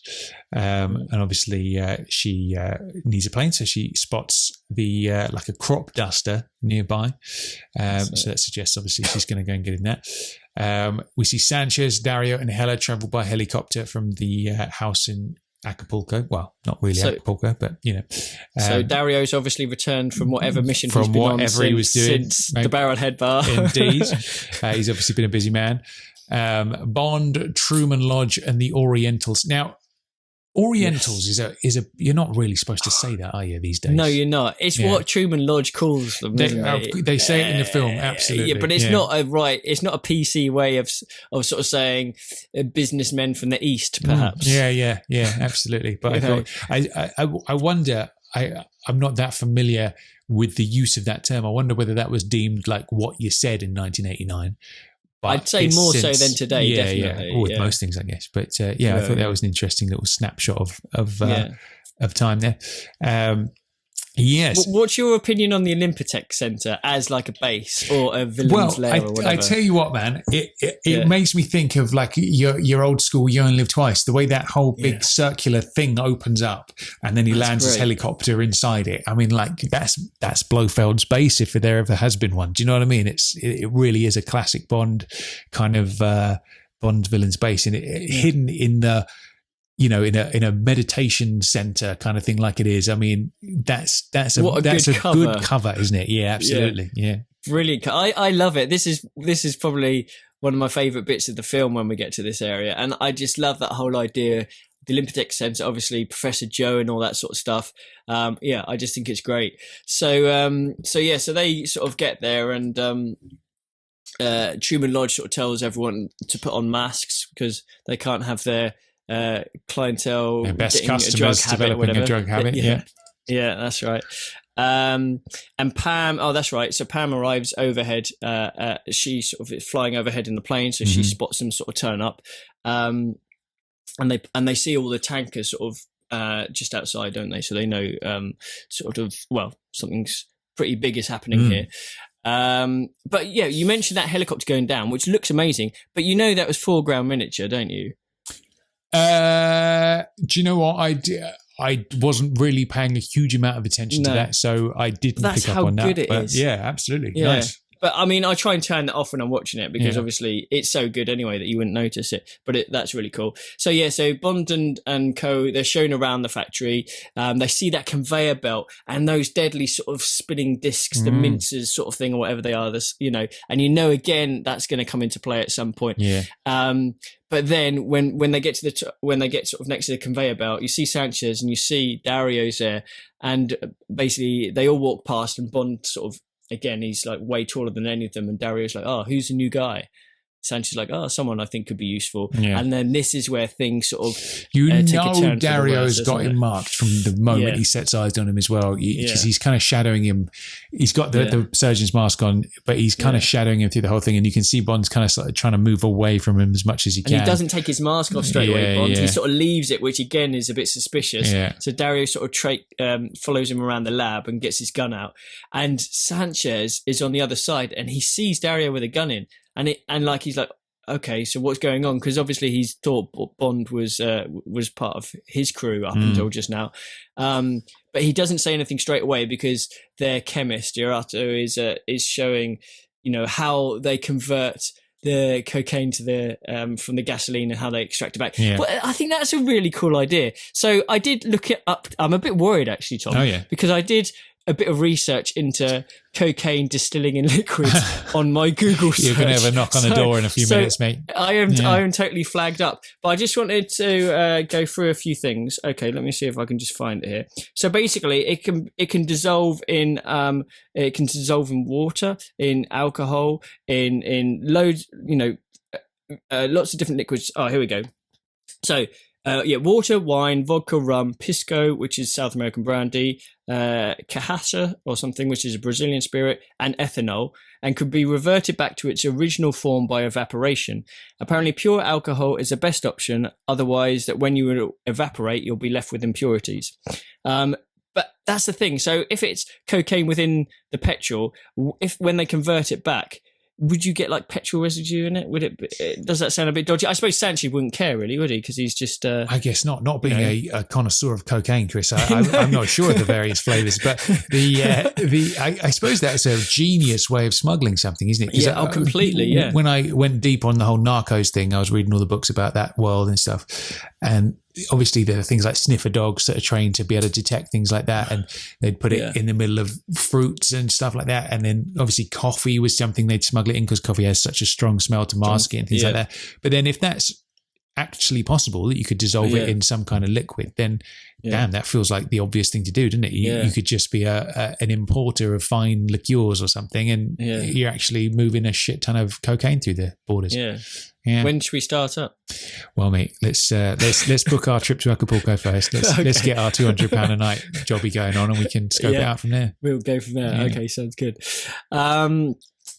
And obviously she needs a plane, so she spots the like a crop duster nearby. So that suggests obviously she's going to go and get in that. We see Sanchez, Dario and Hela travel by helicopter from the house in Acapulco. Well, not really Acapulco, but so Dario's obviously returned from whatever mission he's been on since the Barrelhead Bar. Indeed. He's obviously been a busy man. Bond, Truman Lodge and the Orientals. Now, Orientals is a you're not really supposed to say that, are you, these days? No, you're not. It's what Truman Lodge calls them, isn't it? They say it in the film, absolutely. Yeah, but it's not it's not a PC way of sort of saying businessmen from the East, perhaps. Yeah, absolutely. But I wonder, I'm not that familiar with the use of that term. I wonder whether that was deemed like what you said in 1989. But I'd say more so than today, definitely. Or with most things, I guess. But I thought that was an interesting little snapshot of time there. Yes. What's your opinion on the Olympitech Centre as like a base or a villain's lair or whatever? I tell you what, man, it makes me think of like your old school You Only Live Twice, the way that whole big circular thing opens up and then he lands his helicopter inside it. I mean, like that's Blofeld's base if there ever has been one. Do you know what I mean? It really is a classic Bond kind of Bond villain's base, and hidden in the in a meditation center kind of thing like it is. I mean, that's a good cover, isn't it? Yeah, absolutely. Yeah. Brilliant. I love it. This is probably one of my favorite bits of the film when we get to this area. And I just love that whole idea. The Olympitech Center, obviously Professor Joe and all that sort of stuff. I just think it's great. So they sort of get there, and Truman Lodge sort of tells everyone to put on masks because they can't have their clientele, their best customers developing a drug habit. Yeah, that's right. And Pam, that's right. So Pam arrives overhead. She's sort of flying overhead in the plane, so she spots them sort of turn up. And they see all the tankers sort of just outside, don't they? So they know something's pretty big is happening here. But yeah, you mentioned that helicopter going down, which looks amazing. But that was foreground miniature, don't you? Do you know what I wasn't really paying a huge amount of attention to that, so I didn't pick up on that. That's how good it is. Yeah, absolutely. Yeah. Nice. But I mean, I try and turn that off when I'm watching it because obviously it's so good anyway that you wouldn't notice it. But that's really cool. So yeah, so Bond and co, they're shown around the factory. They see that conveyor belt and those deadly sort of spinning discs, the mincers sort of thing or whatever they are. This, and again that's going to come into play at some point. Yeah. But then when they get when they get sort of next to the conveyor belt, you see Sanchez and you see Dario's there, and basically they all walk past, and Bond sort of, again, he's like way taller than any of them, and Dario's like, oh, who's the new guy? Sanchez is like, oh, someone I think could be useful. Yeah. And then this is where things sort of take a turn. Dario's got him marked from the moment he sets eyes on him as well, because he's kind of shadowing him. He's got the surgeon's mask on, but he's kind of shadowing him through the whole thing, and you can see Bond's kind of like trying to move away from him as much as he can. And he doesn't take his mask off straight away, Bond. He sort of leaves it, which again is a bit suspicious. Yeah. So Dario sort of follows him around the lab and gets his gun out. And Sanchez is on the other side, and he sees Dario with a gun in. And like he's like, okay, so what's going on? Because obviously he's thought Bond was part of his crew up until just now, but he doesn't say anything straight away because their chemist Girato is showing, how they convert the cocaine to the from the gasoline and how they extract it back. Yeah. But I think that's a really cool idea. So I did look it up. I'm a bit worried actually, Tom, because I did a bit of research into cocaine distilling in liquids on my Google search. You're going to have a knock on the door in a few minutes, mate. I am totally flagged up. But I just wanted to go through a few things. Okay, let me see if I can just find it here. So basically, it can dissolve in water, in alcohol, in loads, lots of different liquids. Oh, here we go. So water, wine, vodka, rum, pisco, which is South American brandy, cachaça or something, which is a Brazilian spirit, and ethanol, and could be reverted back to its original form by evaporation. Apparently, pure alcohol is the best option. Otherwise, that when you evaporate, you'll be left with impurities. But that's the thing. So if it's cocaine within the petrol, when they convert it back, would you get like petrol residue in it? Would it? Does that sound a bit dodgy? I suppose Sanchez wouldn't care really, would he? Because he's just. I guess not. Not being a connoisseur of cocaine, Chris. I'm not sure of the various flavors, but I suppose that's a genius way of smuggling something, isn't it? Yeah, completely. Yeah. When I went deep on the whole Narcos thing, I was reading all the books about that world and stuff, and obviously there are things like sniffer dogs that are trained to be able to detect things like that, and they'd put it in the middle of fruits and stuff like that. And then obviously coffee was something they'd smuggle it in because coffee has such a strong smell to mask it and things like that. But then if that's actually possible that you could dissolve it in some kind of liquid, then damn, that feels like the obvious thing to do, doesn't it? You could just be an importer of fine liqueurs or something, and you're actually moving a shit ton of cocaine through the borders. Yeah. When should we start up? Well, mate, let's book our trip to Acapulco first. Let's get our £200 a night jobby going on, and we can scope it out from there. We'll go from there. Yeah. Okay, sounds good.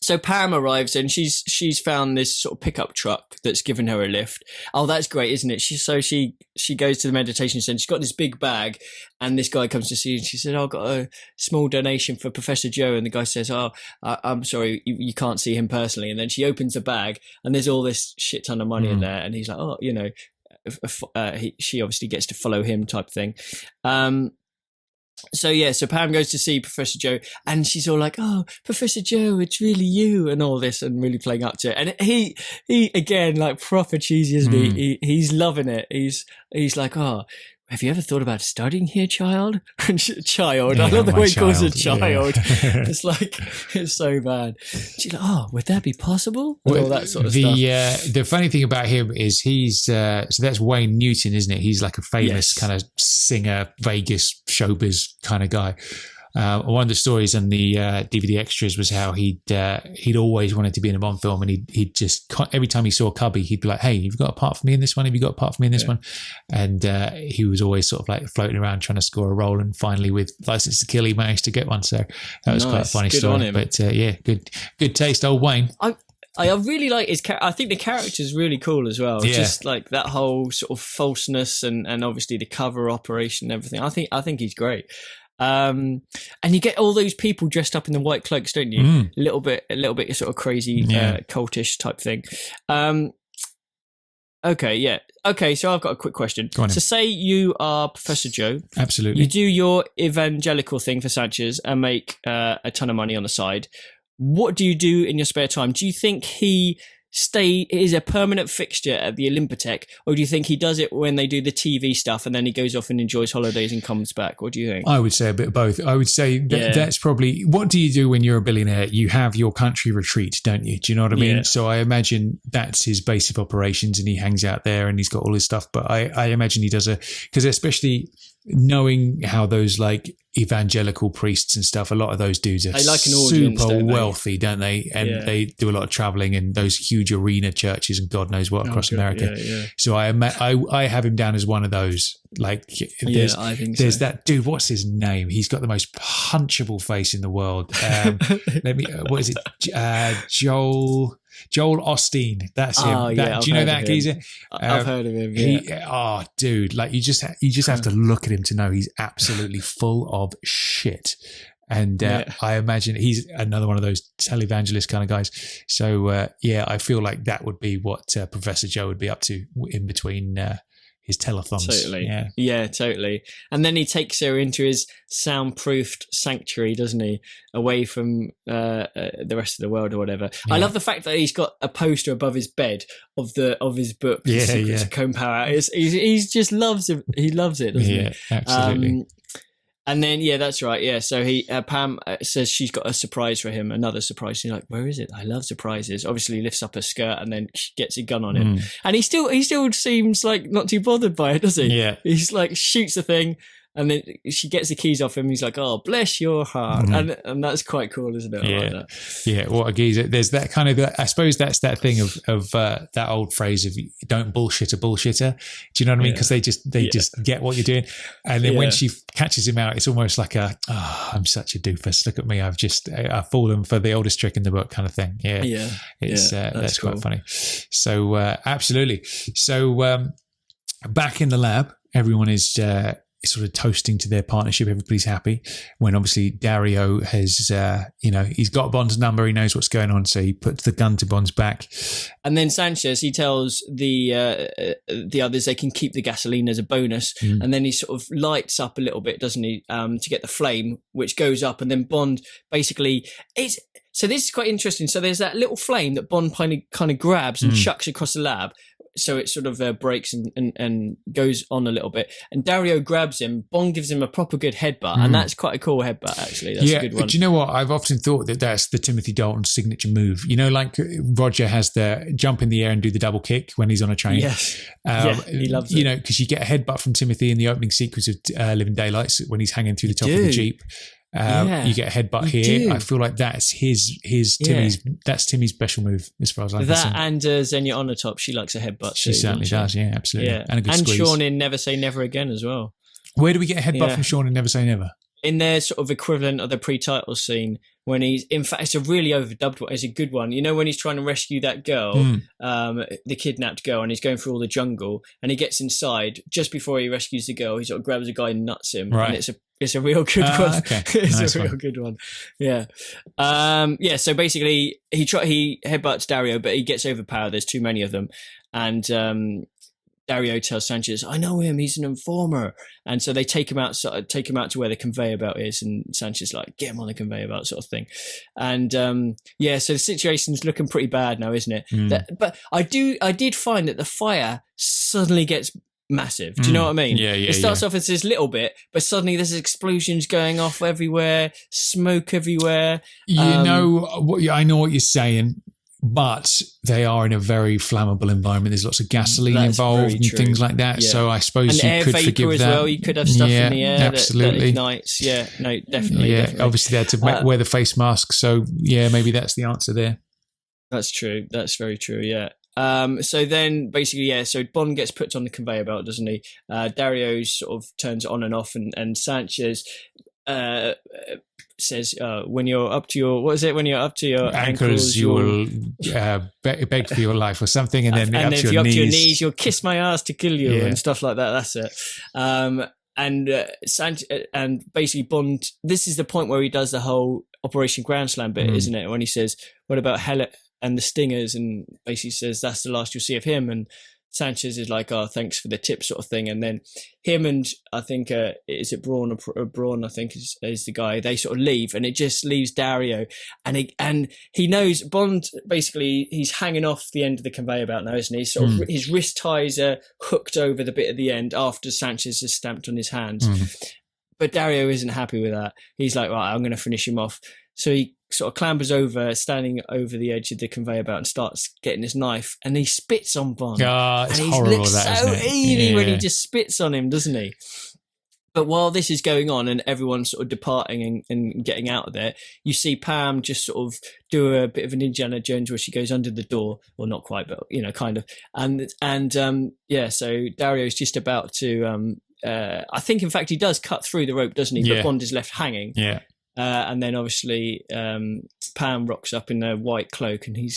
So Pam arrives and she's found this sort of pickup truck that's given her a lift. Oh, that's great, isn't it? She goes to the meditation center. She's got this big bag, and this guy comes to see her, and she said, "Oh, I've got a small donation for Professor Joe." And the guy says, "Oh, I'm sorry, you can't see him personally." And then she opens the bag, and there's all this shit ton of money in there. And he's like, "Oh, she obviously gets to follow him," type thing. So Pam goes to see Professor Joe, and she's all like, "Oh, Professor Joe, it's really you," and all this, and really playing up to it. And he again, like proper cheesy, isn't he? He's loving it. He's like, "Oh, have you ever thought about studying here, child?" Child. I love the way he calls her child. Yeah. It's so bad. She's like, "Oh, would that be possible?" And all that sort of stuff. The funny thing about him is he's so that's Wayne Newton, isn't it? He's like a famous kind of singer, Vegas showbiz kind of guy. One of the stories on the DVD extras was how he'd always wanted to be in a Bond film, and he'd just, every time he saw Cubby, he'd be like, "Hey, you've got a part for me in this one? Have you got a part for me in this one?" And he was always sort of like floating around trying to score a role, and finally with License to Kill he managed to get one. So that was quite a funny story. On him. But good taste, old Wayne. I really like his character. I think the character's really cool as well. Yeah. Just like that whole sort of falseness and obviously the cover operation and everything. I think he's great. And you get all those people dressed up in the white cloaks, don't you? A little bit sort of crazy, cultish type thing. Okay, so I've got a quick question. So say you are Professor Joe. Absolutely. You do your evangelical thing for Sanchez and make a ton of money on the side. what do you do in your spare time? Do you think he is a permanent fixture at the Olympotech, or do you think he does it when they do the TV stuff and then he goes off and enjoys holidays and comes back? What do you think? I would say a bit of both. I would say that's probably, what do you do when you're a billionaire? You have your country retreat, don't you? Do you know what I mean? So I imagine that's his base of operations, and he hangs out there and he's got all his stuff. But I imagine he does because especially knowing how those like evangelical priests and stuff, a lot of those dudes are like an audience, super wealthy, don't they? And they do a lot of traveling in those huge arena churches and God knows what across America. So I have him down as one of those. Like, I think there's that dude. What's his name? He's got the most punchable face in the world. What is it? Joel Osteen. That's him. Oh, yeah, do you know that geezer? I've heard of him. Yeah. Dude, like you just have to look at him to know he's absolutely full of shit. And I imagine he's another one of those televangelist kind of guys. So I feel like that would be what Professor Joe would be up to in between his telethons. Totally. Yeah, totally. And then he takes her into his soundproofed sanctuary, doesn't he? Away from the rest of the world or whatever. Yeah. I love the fact that he's got a poster above his bed of his book, Secrets of Comb Power. He just loves it. He loves it, doesn't he? Yeah, absolutely. And then, that's right. Yeah. So Pam says she's got a surprise for him, another surprise. She's like, where is it? I love surprises. Obviously lifts up her skirt and then gets a gun on him. And he still seems like not too bothered by it, does he? Yeah. He's like, shoots the thing. And then she gets the keys off him. He's like, oh, bless your heart. And that's quite cool, isn't it? I like that. Yeah, what a geezer. There's that kind of, I suppose that's that thing of that old phrase of don't bullshit a bullshitter. Do you know what I mean? Because they just get what you're doing. And then when she catches him out, it's almost like I'm such a doofus. Look at me. I've fallen for the oldest trick in the book kind of thing. Yeah. That's cool. Quite funny. So absolutely. So back in the lab, everyone is sort of toasting to their partnership. Everybody's happy when obviously Dario has, he's got Bond's number. He knows what's going on. So he puts the gun to Bond's back. And then Sanchez, he tells the others they can keep the gasoline as a bonus. And then he sort of lights up a little bit, doesn't he, to get the flame, which goes up. And then Bond basically so this is quite interesting. So there's that little flame that Bond kind of grabs and chucks across the lab. So it sort of breaks and goes on a little bit. And Dario grabs him. Bond gives him a proper good headbutt. And that's quite a cool headbutt, actually. That's a good one. Do you know what? I've often thought that's the Timothy Dalton signature move. You know, like Roger has the jump in the air and do the double kick when he's on a train. Yes. He loves it. You know, because you get a headbutt from Timothy in the opening sequence of Living Daylights when he's hanging through the top of the Jeep. You get a headbutt here. I feel like that's Timmy's special move as far as I'm concerned. That and Xenia on the top, she likes a headbutt. She certainly does. Yeah, absolutely. Yeah. And a good squeeze. Sean in Never Say Never Again as well. Where do we get a headbutt from Sean in Never Say Never? In their sort of equivalent of the pre-title scene, when he's, in fact, it's a really overdubbed one. It's a good one. You know, when he's trying to rescue that girl, the kidnapped girl, and he's going through all the jungle, and he gets inside just before he rescues the girl. He sort of grabs a guy and nuts him, and it's a real good one. Okay. It's a real good one. Yeah. So basically, he headbutts Dario, but he gets overpowered. There's too many of them, and Dario tells Sanchez, "I know him. He's an informer." And so they take him out to where the conveyor belt is, and Sanchez like, "Get him on the conveyor belt," sort of thing. And so the situation's looking pretty bad now, isn't it? But I did find that the fire suddenly gets massive. Do you know what I mean? Yeah. It starts off as this little bit, but suddenly there's explosions going off everywhere, smoke everywhere. I know what you're saying. But they are in a very flammable environment. There's lots of gasoline involved and things like that. Yeah. So I suppose and you could forgive as that. Well. You could have stuff in the air absolutely. that ignites. Yeah, no, definitely. Yeah, definitely. Obviously they had to wear the face mask. So yeah, maybe that's the answer there. That's true. That's very true. Yeah. So then basically, so Bond gets put on the conveyor belt, doesn't he? Dario sort of turns it on and off, and Sanchez says, when you're up to your ankles, you will beg for your life or something, and then if you're up to your knees, you'll kiss my ass to kill you and stuff like that. That's it. And basically Bond, this is the point where he does the whole Operation Grand Slam bit, isn't it? When he says, what about Hell and the Stingers? And basically says, that's the last you'll see of him. And Sanchez is like, "Oh, thanks for the tip," sort of thing, and then him and I think is it Braun or Braun? I think is the guy. They sort of leave, and it just leaves Dario, and he knows Bond. Basically, he's hanging off the end of the conveyor belt now, isn't he? Sort of his wrist ties are hooked over the bit at the end after Sanchez has stamped on his hands. But Dario isn't happy with that. He's like, "Right, I'm going to finish him off." So he sort of clambers over, standing over the edge of the conveyor belt, and starts getting his knife, and he spits on Bond. It's and horrible, looks that, so isn't it? evil when he just spits on him, doesn't he? But while this is going on and everyone's sort of departing and getting out of there, you see Pam just sort of do a bit of an Indiana Jones where she goes under the door, or not quite, but kind of. So Dario's just about to. I think, in fact, he does cut through the rope, doesn't he? Yeah. But Bond is left hanging. Yeah. And then obviously Pam rocks up in a white cloak, and you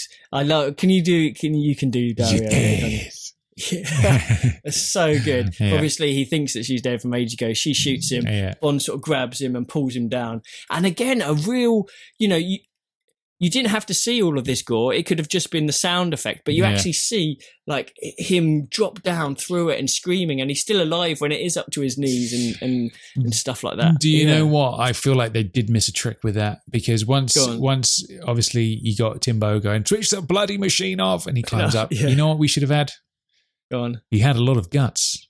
can do Dario? Yes. Yeah, it's so good. Yeah. Obviously, he thinks that she's dead from ages ago. She shoots him. Yeah. Bond sort of grabs him and pulls him down. And again, a real, you didn't have to see all of this gore. It could have just been the sound effect, but you actually see like him drop down through it and screaming, and he's still alive when it is up to his knees and stuff like that. Do you know what? I feel like they did miss a trick with that, because once obviously you got Timbo going, "Switch the bloody machine off," and he climbs up. Yeah. You know what we should have had? Go on. He had a lot of guts.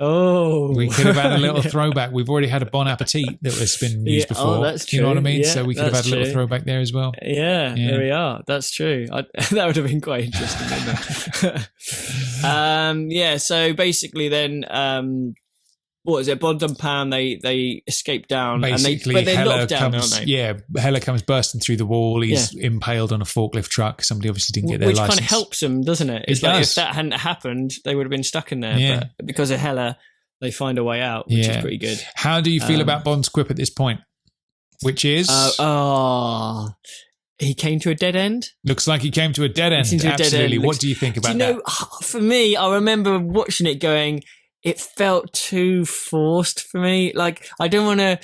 Oh, we could have had a little throwback. We've already had a Bon Appetit that has been used before. That's true. Do you know what I mean? Yeah, so we could have had a little throwback there as well. Yeah, there we are. That's true. That would have been quite interesting, wouldn't it? So basically then, what is it? Bond and Pam, they escape down. Basically, but they're Hella locked down, comes, aren't they? Yeah, Hella comes bursting through the wall. He's impaled on a forklift truck. Somebody obviously didn't get their license. Which kind of helps them, doesn't it? It's like if that hadn't happened, they would have been stuck in there. Yeah. But because of Hella, they find a way out, which is pretty good. How do you feel about Bond's quip at this point? Which is? He came to a dead end? Looks like he came to a dead end. Absolutely. What do you think about that? For me, I remember watching it going, it felt too forced for me. Like, I don't want to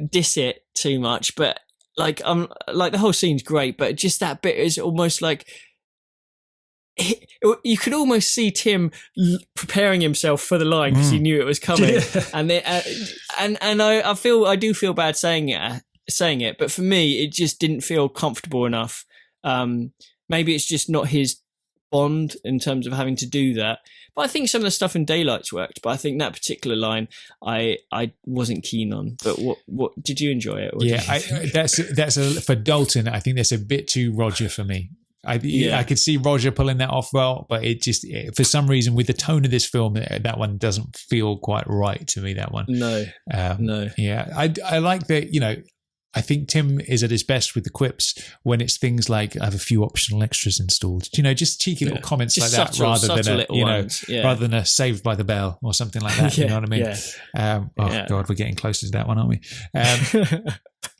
diss it too much, but like, the whole scene's great, but just that bit is almost like, you could almost see Tim preparing himself for the line because he knew it was coming, and I do feel bad saying it, but for me, it just didn't feel comfortable enough. Maybe it's just not his Bond in terms of having to do that. But I think some of the stuff in Daylight's worked. But I think that particular line, I wasn't keen on. But what did you enjoy it? That's for Dalton. I think that's a bit too Roger for me. I could see Roger pulling that off well, but for some reason, with the tone of this film, that one doesn't feel quite right to me. That one, no. Yeah, I like that. I think Tim is at his best with the quips when it's things like, "I have a few optional extras installed." Just cheeky little comments just like that, rather than a Saved by the Bell or something like that. You know what I mean? Yeah. God, we're getting closer to that one, aren't we?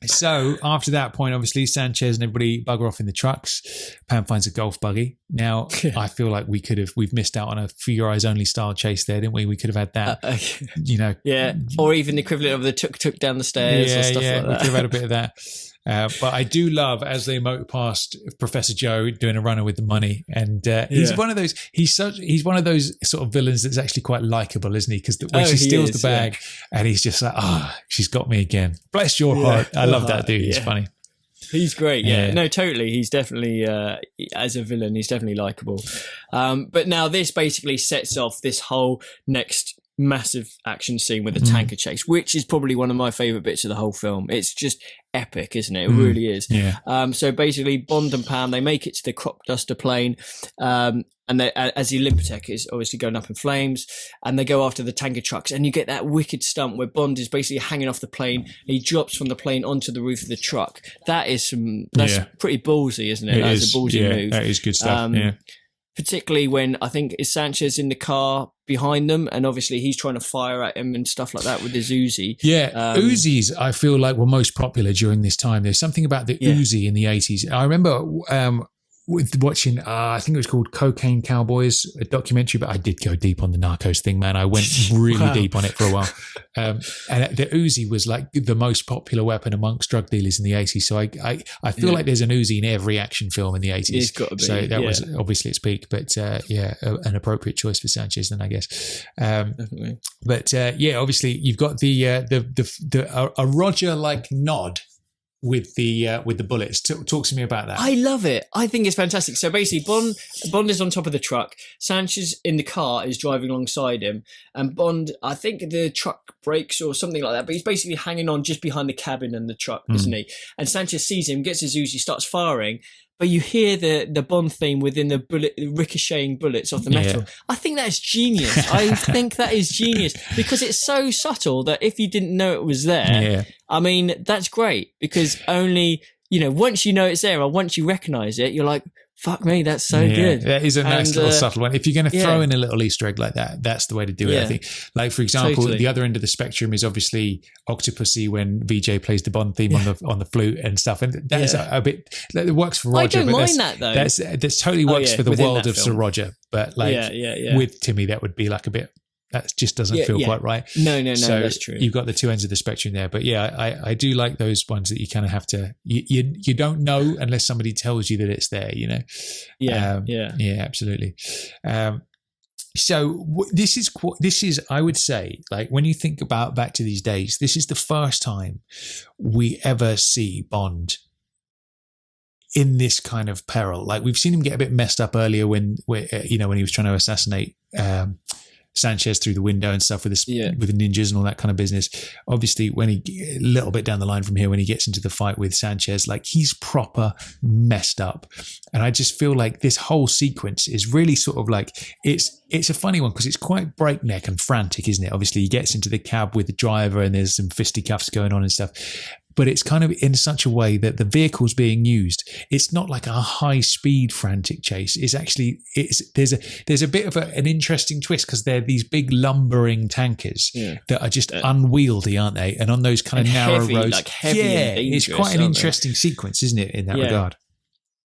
So after that point, obviously Sanchez and everybody bugger off in the trucks. Pam finds a golf buggy. Now I feel like we've missed out on a For Your Eyes Only style chase there, didn't we? We could have had that, or even the equivalent of the tuk down the stairs or stuff like that. We could have had a bit of that. But I do love as they motor past Professor Joe doing a runner with the money, and he's one of those. He's one of those sort of villains that's actually quite likable, isn't he? Because when she steals the bag, and he's just like, she's got me again. Bless your heart. I love that dude. He's funny. He's great. Yeah, no, totally. He's definitely as a villain, he's definitely likable. But now this basically sets off this whole next massive action scene with a tanker chase, which is probably one of my favorite bits of the whole film. It's just epic, isn't it? It really is. Yeah. So basically Bond and Pam, they make it to the crop duster plane, and as the Olympotech is obviously going up in flames, and they go after the tanker trucks, and you get that wicked stunt where Bond is basically hanging off the plane, and he drops from the plane onto the roof of the truck. That's pretty ballsy, isn't it? That's a ballsy move. That is good stuff. Particularly when I think is Sanchez in the car behind them, and obviously he's trying to fire at him and stuff like that with his Uzi. Uzis I feel like were most popular during this time. There's something about the Uzi in the 80s. I remember with watching, I think it was called Cocaine Cowboys, a documentary, but I did go deep on the Narcos thing, man. I went really deep on it for a while. And the Uzi was like the most popular weapon amongst drug dealers in the 80s. So I feel like there's an Uzi in every action film in the 80s. It's got to be. So that was obviously its peak, but an appropriate choice for Sanchez then, I guess. Definitely. But obviously you've got a Roger-like nod with the bullets. Talk to me about that. I love it. I think it's fantastic. So basically, Bond is on top of the truck. Sanchez in the car is driving alongside him, and Bond, I think the truck brakes or something like that, but he's basically hanging on just behind the cabin and the truck, isn't he? And Sanchez sees him, gets his Uzi, starts firing. But you hear the Bond theme within the ricocheting bullets off the metal. Yeah. I think that's genius. I think that is genius because it's so subtle that if you didn't know it was there, I mean, that's great because only, once you know it's there or once you recognize it, you're like, fuck me, that's so good. That is a nice little subtle one. If you're going to throw in a little Easter egg like that, that's the way to do it, I think. Like, for example, the other end of the spectrum is obviously Octopussy when VJ plays the Bond theme on the flute and stuff. And that's a bit, it works for Roger. I don't mind that, though. That's totally works for the world of Sir Roger. But with Timmy, that would be like a bit, that just doesn't feel quite right. No, so that's true. You've got the two ends of the spectrum there. But I do like those ones that you kind of have to, you don't know unless somebody tells you that it's there, Yeah, absolutely. So this is, I would say, like when you think about back to these days, this is the first time we ever see Bond in this kind of peril. Like we've seen him get a bit messed up earlier when he was trying to assassinate Sanchez through the window and stuff with the ninjas and all that kind of business. Obviously, when a little bit down the line from here, when he gets into the fight with Sanchez, like he's proper messed up. And I just feel like this whole sequence is really sort of like, it's a funny one because it's quite breakneck and frantic, isn't it? Obviously, he gets into the cab with the driver and there's some fisticuffs going on and stuff. But it's kind of in such a way that the vehicle's being used. It's not like a high-speed frantic chase. It's actually there's a bit of an interesting twist because they're these big lumbering tankers that are just unwieldy, aren't they? And on those kind of narrow roads, like heavy and dangerous, it's quite an interesting sequence, isn't it? In that regard.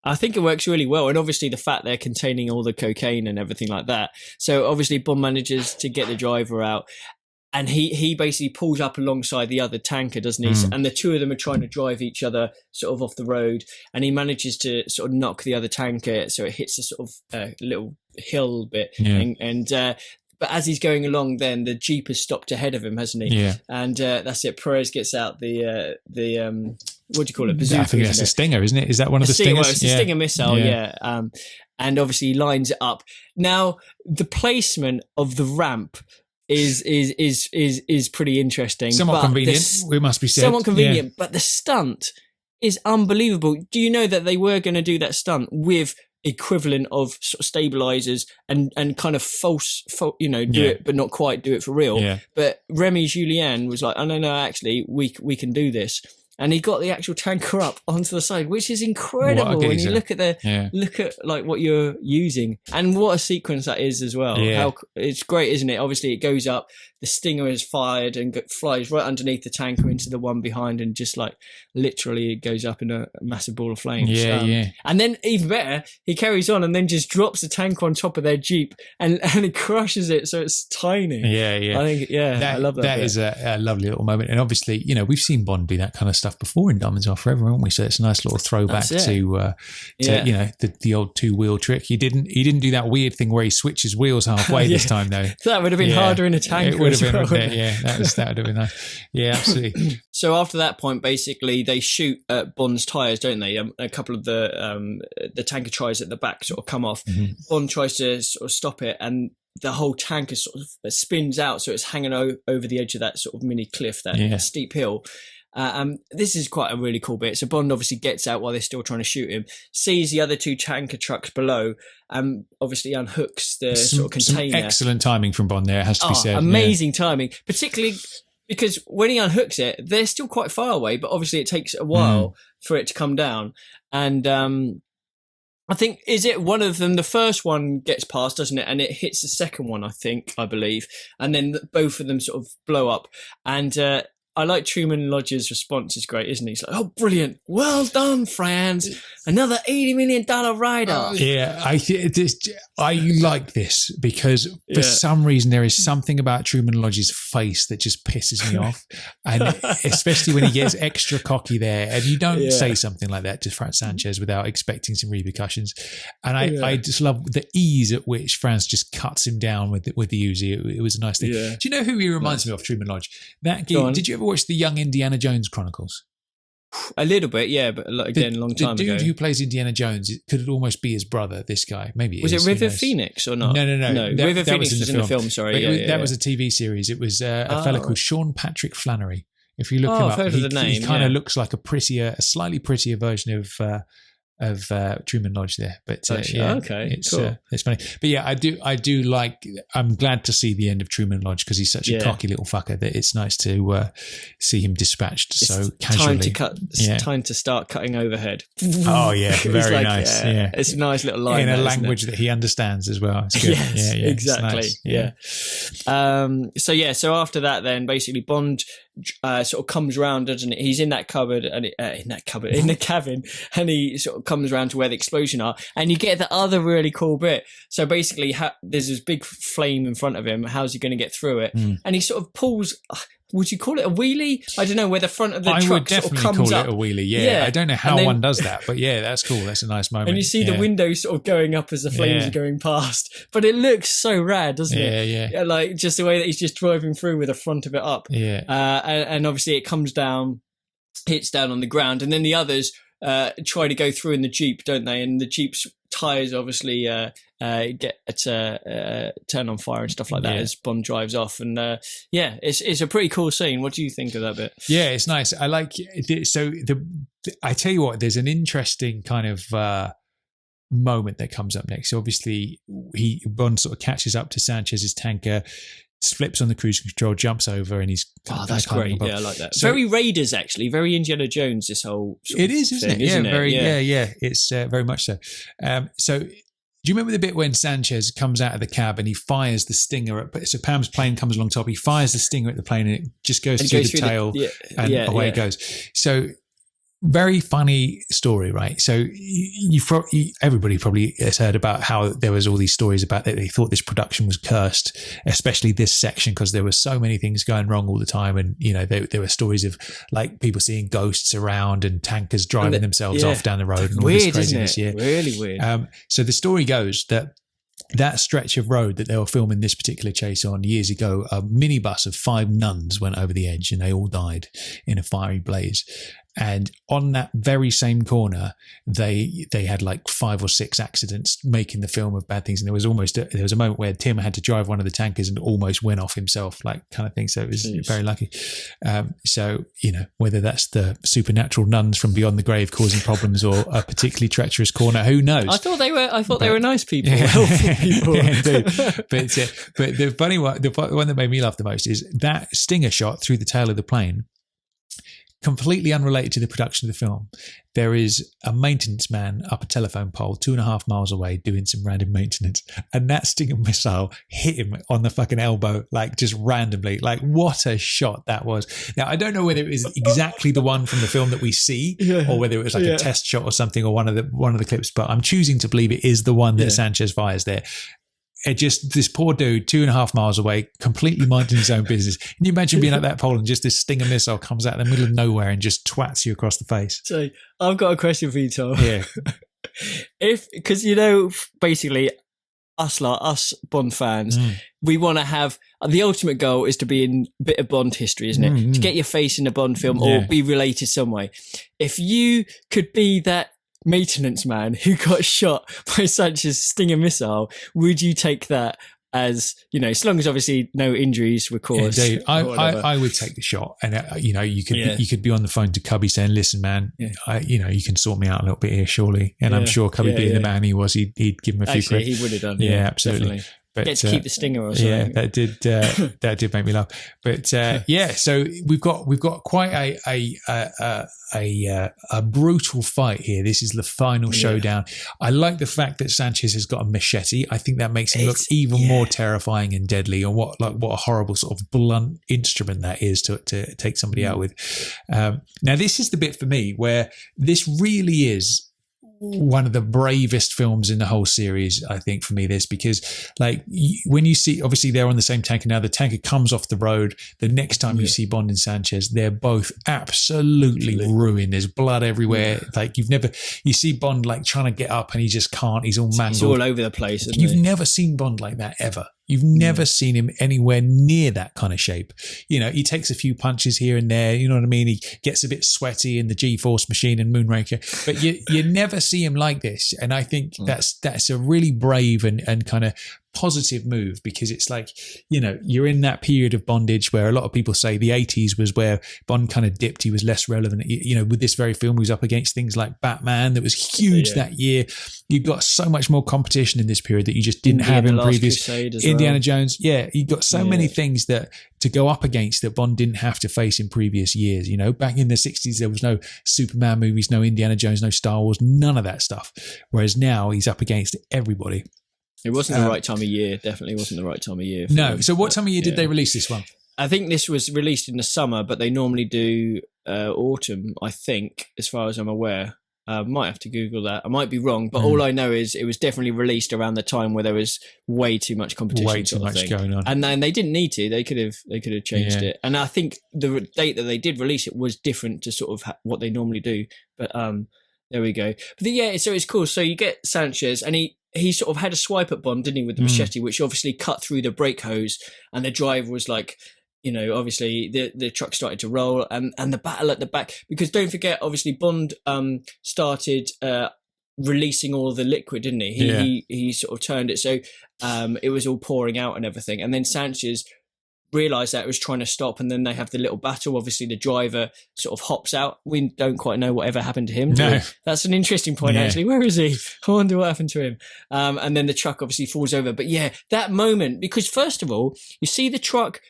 I think it works really well. And obviously the fact they're containing all the cocaine and everything like that. So obviously Bond manages to get the driver out. And he basically pulls up alongside the other tanker, doesn't he? And the two of them are trying to drive each other sort of off the road. And he manages to sort of knock the other tanker so it hits a sort of little hill bit. Yeah. But as he's going along, then the Jeep has stopped ahead of him, hasn't he? Yeah. And that's it. Perez gets out the what do you call it? Bazooka, I think that's a Stinger, isn't it? Is that one of the Stingers? Well, it's a Stinger missile, and obviously he lines it up. Now, the placement of the ramp is pretty interesting. Somewhat convenient, we must be said. Somewhat convenient, but the stunt is unbelievable. Do you know that they were going to do that stunt with equivalent of sort of stabilizers and kind of false, do it, but not quite do it for real. Yeah. But Remy Julien was like, oh, no, actually, we can do this. And he got the actual tanker up onto the side, which is incredible when you look at like what you're using and what a sequence that is as well. Yeah. It's great, isn't it? Obviously, it goes up. The Stinger is fired and flies right underneath the tanker into the one behind, and just like literally it goes up in a massive ball of flames. Yeah. And then even better, he carries on and then just drops the tanker on top of their Jeep and he crushes it, so it's tiny. Yeah. I think I love that. That is a lovely little moment, and obviously, we've seen Bond do that kind of stuff before in Diamonds Are Forever, haven't we? So it's a nice little throwback to the old 2-wheel trick. He didn't do that weird thing where he switches wheels halfway this time though. That would have been harder in a tanker. It would have been, that would have been nice. Yeah, absolutely. So after that point, basically they shoot at Bond's tires, don't they? A couple of the tanker tires at the back sort of come off. Mm-hmm. Bond tries to sort of stop it, and the whole tanker sort of spins out, so it's hanging over the edge of that sort of mini cliff, that steep hill. This is quite a really cool bit. So Bond obviously gets out while they're still trying to shoot him, sees the other two tanker trucks below, and obviously unhooks the sort of container. Some excellent timing from Bond there, it has to be said. Amazing timing, particularly because when he unhooks it, they're still quite far away, but obviously it takes a while for it to come down. And I think, is it one of them? The first one gets past, doesn't it? And it hits the second one, I believe. And then both of them sort of blow up. And I like Truman Lodge's response is great, isn't he? He's like, oh, brilliant. Well done, Franz. another $80 million write-off. Yeah, I like this because for some reason there is something about Truman Lodge's face that just pisses me off, and especially when he gets extra cocky there, and you don't say something like that to Franz Sanchez without expecting some repercussions. And I just love the ease at which Franz just cuts him down with the Uzi. It was a nice thing. Do you know who he reminds me of, Truman Lodge? That geek. Did you ever watch the Young Indiana Jones Chronicles? A little bit, yeah, but again, a long time ago. The dude who plays Indiana Jones, it could almost be his brother, this guy. Maybe it was is. it River Phoenix or not? No. River Phoenix was in the film, sorry. That was a TV series. It was a fella called Sean Patrick Flannery. If you look him up, I've heard of the name, he kind of looks like a slightly prettier version of Truman Lodge there, but it's cool. It's funny, but yeah, I do like. I'm glad to see the end of Truman Lodge because he's such a cocky little fucker that it's nice to see him dispatched so casually. Time to start cutting overhead. Oh yeah, very nice. It's a nice little line in a language that he understands as well. It's good. Yes, exactly. Nice. So after that, then basically Bond sort of comes round, doesn't it? He's in that cupboard and in the cabin, and he sort of comes around to where the explosion are, and you get the other really cool bit. So basically, there's this big flame in front of him. How's he going to get through it? And he sort of pulls. Would you call it a wheelie? I don't know, where the front of the truck sort of comes up. I would definitely call it a wheelie, yeah. I don't know how one does that, but yeah, that's cool. That's a nice moment. And you see the window sort of going up as the flames are going past. But it looks so rad, doesn't it? Yeah. Like just the way that he's just driving through with the front of it up. Yeah. And obviously it comes down, hits down on the ground, and then the others try to go through in the Jeep, don't they? And the Jeep's tires obviously get turn on fire and stuff like that as Bond drives off. And it's a pretty cool scene. What do you think of that bit? Yeah, it's nice. I like it. So I tell you what, there's an interesting kind of moment that comes up next. So obviously Bond sort of catches up to Sanchez's tanker, flips on the cruise control, jumps over, and he's that's great. Yeah, I like that. So, very Raiders, actually, very Indiana Jones. This whole it is, isn't it? Yeah, very. Yeah. It's very much so. So, do you remember the bit when Sanchez comes out of the cab and he fires the stinger so Pam's plane comes along top, he fires the stinger at the plane and it just goes through the tail and away it goes. So. Very funny story, right? So everybody probably has heard about how there was all these stories about that they thought this production was cursed, especially this section, because there were so many things going wrong all the time. And, there were stories of like people seeing ghosts around and tankers driving themselves off down the road. And all weird, this craziness. Isn't it? Really weird. So the story goes that stretch of road that they were filming this particular chase on years ago, a minibus of 5 nuns went over the edge and they all died in a fiery blaze. And on that very same corner, they had like 5 or 6 accidents making the film of bad things. And there was a moment where Tim had to drive one of the tankers and almost went off himself, like kind of thing. So it was very lucky. So, whether that's the supernatural nuns from beyond the grave causing problems or a particularly treacherous corner, who knows? I thought they were nice people, helpful people. Indeed. But the funny one, the one that made me laugh the most is that stinger shot through the tail of the plane. Completely unrelated to the production of the film, there is a maintenance man up a telephone pole 2.5 miles away doing some random maintenance, and that Stinger missile hit him on the fucking elbow, like just randomly. Like, what a shot that was. Now, I don't know whether it was exactly the one from the film that we see, or whether it was like a test shot or something, or one of the clips, but I'm choosing to believe it is the one that Sanchez fires there. It just, this poor dude 2.5 miles away, completely minding his own business. Can you imagine being at that pole and just this Stinger missile comes out in the middle of nowhere and just twats you across the face? So I've got a question for you, Tom. Yeah. Because, basically us Bond fans, we want to have, the ultimate goal is to be in a bit of Bond history, isn't it? To get your face in a Bond film or be related some way. If you could be that maintenance man who got shot by Sanchez's Stinger missile, would you take that as, as long as obviously no injuries were caused? Yeah, I would take the shot, and you could be on the phone to Cubby saying, "Listen, man, you can sort me out a little bit here, surely." And I'm sure Cubby, being the man he was, he'd give him a few credits. He would have done. Yeah, absolutely. Definitely. But, get to keep the stinger or something. Yeah, that did make me laugh. But so we've got quite a brutal fight here. This is the final showdown. I like the fact that Sanchez has got a machete. I think that makes him look even more terrifying and deadly. And what a horrible sort of blunt instrument that is to take somebody out with. Now this is the bit for me where this really is one of the bravest films in the whole series, I think, for me, this, because like when you see, obviously they're on the same tanker now, the tanker comes off the road. The next time you see Bond and Sanchez, they're both absolutely ruined. There's blood everywhere. Like you see Bond like trying to get up and he just can't. He's all mangled. He's all over the place. You've never seen Bond like that ever. You've never seen him anywhere near that kind of shape. You know, he takes a few punches here and there. You know what I mean? He gets a bit sweaty in the G-Force machine and Moonraker, but you never see him like this. And I think that's a really brave and kind of positive move, because it's like, you know, you're in that period of bondage where a lot of people say the 80s was where Bond kind of dipped. He was less relevant. You know, with this very film, he was up against things like Batman that was huge that year. You've got so much more competition in this period that you just didn't have in previous. Indiana Jones. Yeah, you got so many things that to go up against that Bond didn't have to face in previous years. You know, back in the 60s, there was no Superman movies, no Indiana Jones, no Star Wars, none of that stuff. Whereas now he's up against everybody. It wasn't the right time of year. Definitely wasn't the right time of year. No. So what time of year did they release this one? I think this was released in the summer, but they normally do autumn, I think, as far as I'm aware. Might have to Google that. I might be wrong, but all I know is it was definitely released around the time where there was way too much competition. Way too much going on. And then they didn't need to. They could have changed it. And I think the date that they did release it was different to sort of what they normally do. But there we go. But so it's cool. So you get Sanchez, and he sort of had a swipe at Bond, didn't he, with the machete, which obviously cut through the brake hose, and the driver was like, you know, obviously the truck started to roll, and the battle at the back, because don't forget, obviously Bond started releasing all the liquid, didn't he? He sort of turned it so it was all pouring out and everything, and then Sanchez realised that it was trying to stop, and then they have the little battle. Obviously the driver sort of hops out. We don't quite know whatever happened to him. No. That's an interesting point, actually. Where is he? I wonder what happened to him. And then the truck obviously falls over. But yeah, that moment, because first of all, you see the truck,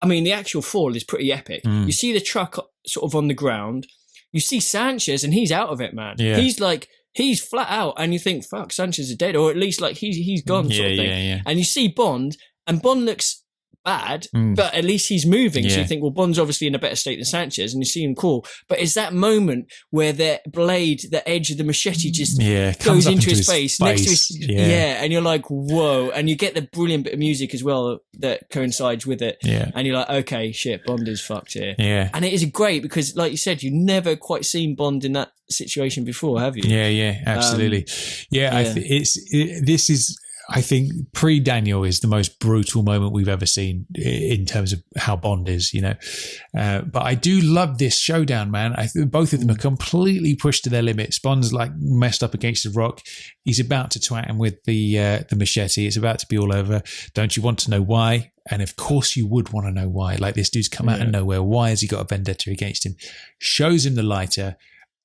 I mean, the actual fall is pretty epic. You see the truck sort of on the ground. You see Sanchez, and he's out of it, man. Yeah. He's flat out, and you think, fuck, Sanchez is dead, or at least like he's gone, sort of thing. Yeah. And you see Bond, and Bond looks bad, but at least he's moving. So you think, well, Bond's obviously in a better state than Sanchez, and you see him cool. But it's that moment where the blade, the edge of the machete just goes into his face, next to his, and you're like, whoa. And you get the brilliant bit of music as well that coincides with it. Yeah. And you're like, okay, shit, Bond is fucked here. Yeah. And it is great because, like you said, you've never quite seen Bond in that situation before, have you? Yeah, absolutely. This is, I think, pre-Daniel is the most brutal moment we've ever seen in terms of how Bond is, you know. But I do love this showdown, man. Both of them are completely pushed to their limits. Bond's like messed up against the rock. He's about to twat him with the machete. It's about to be all over. Don't you want to know why? And of course you would want to know why. Like, this dude's come out of nowhere. Why has he got a vendetta against him? Shows him the lighter.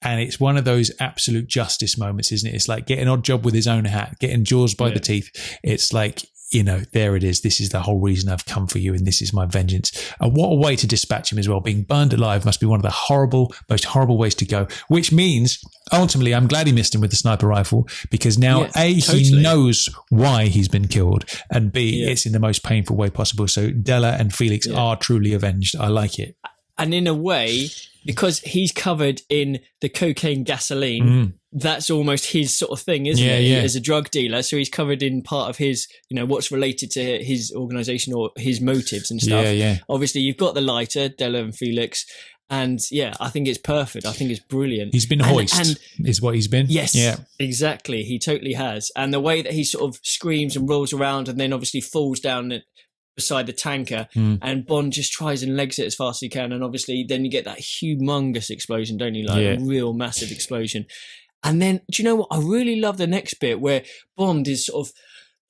And it's one of those absolute justice moments, isn't it? It's like getting Odd Job with his own hat, getting Jaws by the teeth. It's like, you know, there it is. This is the whole reason I've come for you, and this is my vengeance. And what a way to dispatch him as well. Being burned alive must be one of the most horrible ways to go, which means ultimately I'm glad he missed him with the sniper rifle, because now he knows why he's been killed, and B, it's in the most painful way possible. So Della and Felix are truly avenged. I like it. And in a way, because he's covered in the cocaine gasoline, that's almost his sort of thing, isn't it? Yeah. As a drug dealer. So he's covered in part of his, you know, what's related to his organization or his motives and stuff. Obviously, you've got the lighter, Della and Felix. And I think it's perfect. I think it's brilliant. He's been hoist, is what he's been. Yes, exactly. He totally has. And the way that he sort of screams and rolls around and then obviously falls down beside the tanker, and Bond just tries and legs it as fast as he can, and obviously then you get that humongous explosion, don't you? Like a real massive explosion. And then, do you know what? I really love the next bit where Bond is sort of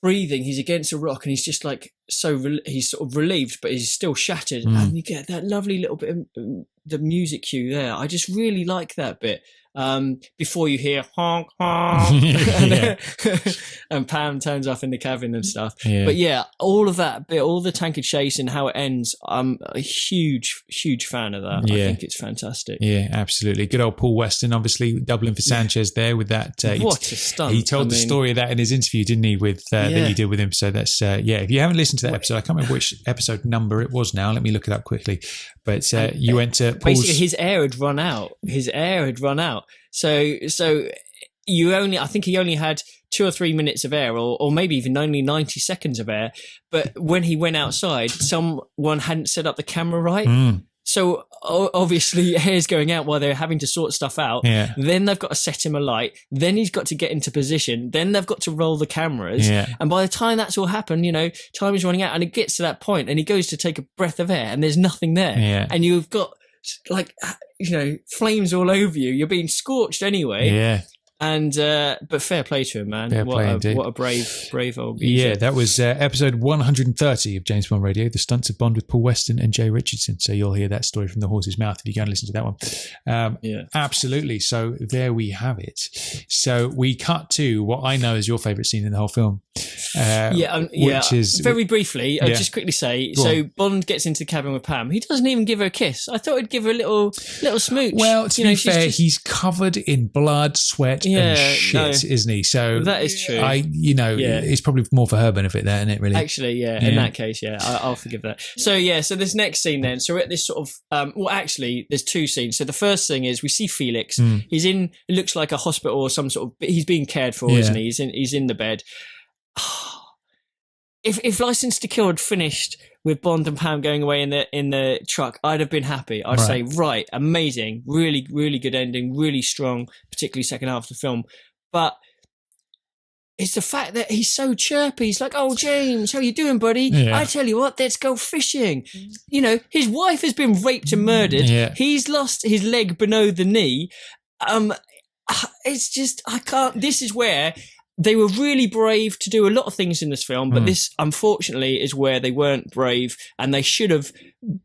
breathing. He's against a rock, and he's just like he's sort of relieved, but he's still shattered. And you get that lovely little bit of the music cue there. I just really like that bit. Before you hear honk honk and Pam turns off in the cabin and stuff. But all of that bit, all the tanker chase and how it ends, I'm a huge fan of that. I think it's fantastic. Absolutely. Good old Paul Weston, obviously doubling for Sanchez there with that. What a stunt. He told the story of that in his interview, didn't he, with that you did with him. So that's if you haven't listened to that episode, I can't remember which episode number it was now, let me look it up quickly, but you went to Paul's... Basically his air had run out. So I think he only had 2 or 3 minutes of air, or maybe even only 90 seconds of air. But when he went outside, someone hadn't set up the camera right. So obviously hair's going out while they're having to sort stuff out. Yeah. Then they've got to set him alight. Then he's got to get into position. Then they've got to roll the cameras. Yeah. And by the time that's all happened, time is running out, and it gets to that point and he goes to take a breath of air and there's nothing there. Yeah. And you've got flames all over you. You're being scorched anyway. Yeah. And but fair play to him, man. Fair play indeed. What a brave old geezer. Yeah, that was episode 130 of James Bond Radio, The Stunts of Bond with Paul Weston and Jay Richardson. So you'll hear that story from the horse's mouth if you go and listen to that one. Absolutely. So there we have it. So we cut to what I know is your favourite scene in the whole film. Which is very briefly. I'll just quickly say. So Bond gets into the cabin with Pam. He doesn't even give her a kiss. I thought he'd give her a little smooch. Well, to be fair, he's covered in blood, sweat, and shit, isn't he? So that is true. It's probably more for her benefit there, isn't it? Really, actually, in that case, I'll forgive that. So so this next scene then. So we're at this sort of actually, there's 2 scenes. So the first thing is we see Felix. He's in. It looks like a hospital or some sort of. He's being cared for, isn't he? He's in the bed. If License to Kill had finished with Bond and Pam going away in the truck, I'd have been happy. I'd say, right, amazing, really, really good ending, really strong, particularly second half of the film. But it's the fact that he's so chirpy. He's like, "Oh, James, how you doing, buddy? Yeah. I tell you what, let's go fishing." His wife has been raped and murdered. Yeah. He's lost his leg below the knee. It's just, I can't. This is where. They were really brave to do a lot of things in this film, but this, unfortunately, is where they weren't brave, and they should have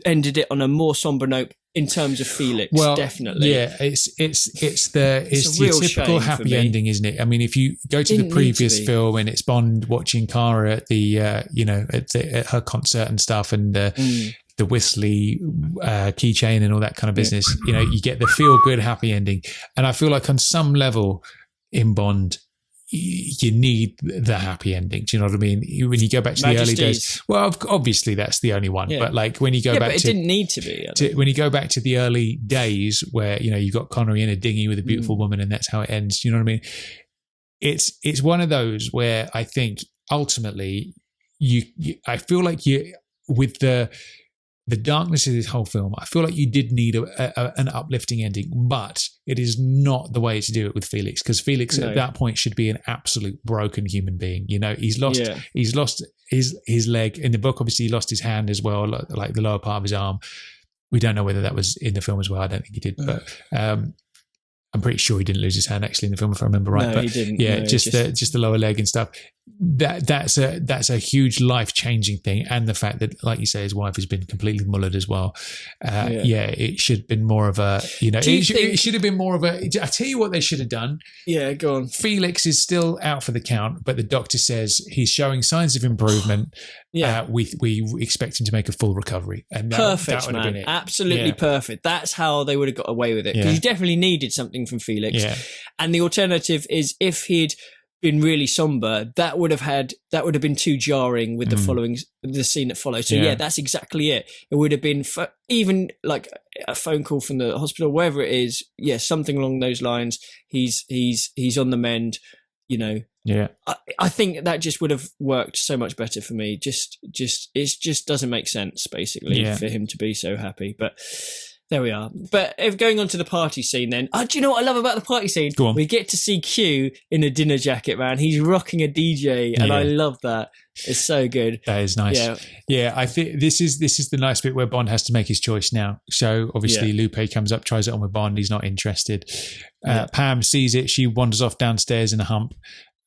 ended it on a more somber note in terms of Felix. Well, definitely, yeah, it's the typical happy ending, isn't it? I mean, if you go to the previous film and it's Bond watching Cara at the at her concert and stuff, and the whistly keychain and all that kind of business, you get the feel good happy ending, and I feel like on some level in Bond. You need the happy ending. Do you know what I mean? When you go back to the early days, well, obviously that's the only one. But like when you go back but it didn't need to be. When you go back to the early days, where you got Connery in a dinghy with a beautiful woman, and that's how it ends. Do you know what I mean? It's one of those where I think ultimately I feel like with the darkness of this whole film, I feel like you did need an uplifting ending, but it is not the way to do it with Felix, because Felix at that point should be an absolute broken human being. He's lost his leg in the book. Obviously, he lost his hand as well, like the lower part of his arm. We don't know whether that was in the film as well. I don't think he did, but I'm pretty sure he didn't lose his hand actually in the film, if I remember right. No, but he didn't. Yeah, no, just the lower leg and stuff. That's a huge life-changing thing, and the fact that, like you say, his wife has been completely mullered as well. It should have been more of a, it should have been more of a. I tell you what they should have done. Yeah, go on. Felix is still out for the count, but the doctor says he's showing signs of improvement. We expect him to make a full recovery, and perfect, that man, been it. Absolutely perfect. That's how they would have got away with it, because you definitely needed something from Felix. And the alternative is if he'd been really somber, that would have been too jarring with the scene that followed. So that's exactly it. It would have been even like a phone call from the hospital, wherever it is. Something along those lines. He's on the mend. I think that just would have worked so much better for me. It just doesn't make sense basically for him to be so happy, but. There we are. But if going on to the party scene then, do you know what I love about the party scene? Go on. We get to see Q in a dinner jacket, man. He's rocking a DJ, and I love that. It's so good. That is nice. Yeah, I think this is the nice bit where Bond has to make his choice now. So obviously Lupe comes up, tries it on with Bond. He's not interested. Pam sees it. She wanders off downstairs in a hump.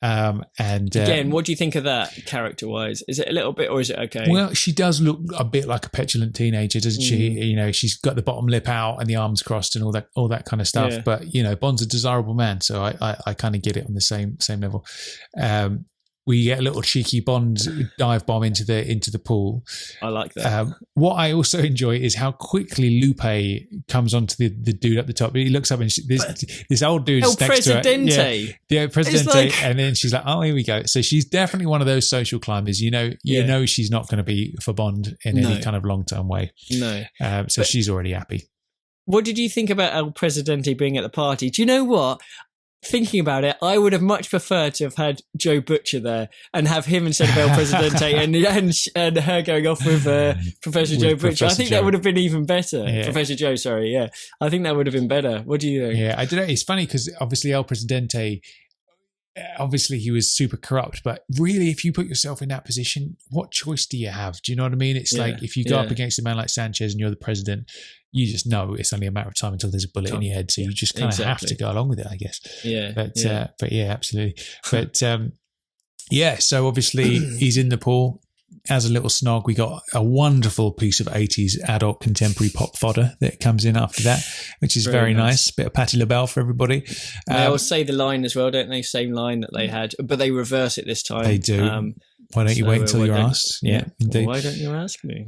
And again, what do you think of that character-wise? Is it a little bit, or is it okay? Well, she does look a bit like a petulant teenager, doesn't she? She's got the bottom lip out and the arms crossed and all that kind of stuff. Yeah. But Bond's a desirable man, so I kind of get it on the same level. We get a little cheeky Bond dive bomb into the pool. I like that. What I also enjoy is how quickly Lupe comes onto the dude up the top. He looks up and this old dude's next to her. Yeah, Presidente. And then she's like, oh, here we go. So she's definitely one of those social climbers. You know she's not going to be for Bond in any kind of long-term way. No. So she's already happy. What did you think about El Presidente being at the party? Do you know what? thinking about it, I would have much preferred to have had Joe Butcher there and have him instead of El Presidente and her going off with Professor Joe Butcher. I think that would have been even better. Yeah. Professor Joe, sorry. Yeah. I think that would have been better. What do you think? Yeah, I don't know. It's funny because obviously El Presidente, obviously he was super corrupt, but really if you put yourself in that position, what choice do you have? Do you know what I mean? It's like if you go up against a man like Sanchez and you're the president, you just know it's only a matter of time until there's a bullet in your head. So you just kind of have to go along with it, I guess. Yeah. But yeah, absolutely. But so obviously he's in the pool. As a little snog, we got a wonderful piece of 80s adult contemporary pop fodder that comes in after that, which is very nice. Bit of Patti LaBelle for everybody. They always say the line as well, don't they? Same line that they had, but they reverse it this time. They do. Why don't you wait until you're asked? Yeah, indeed. Why don't you ask me?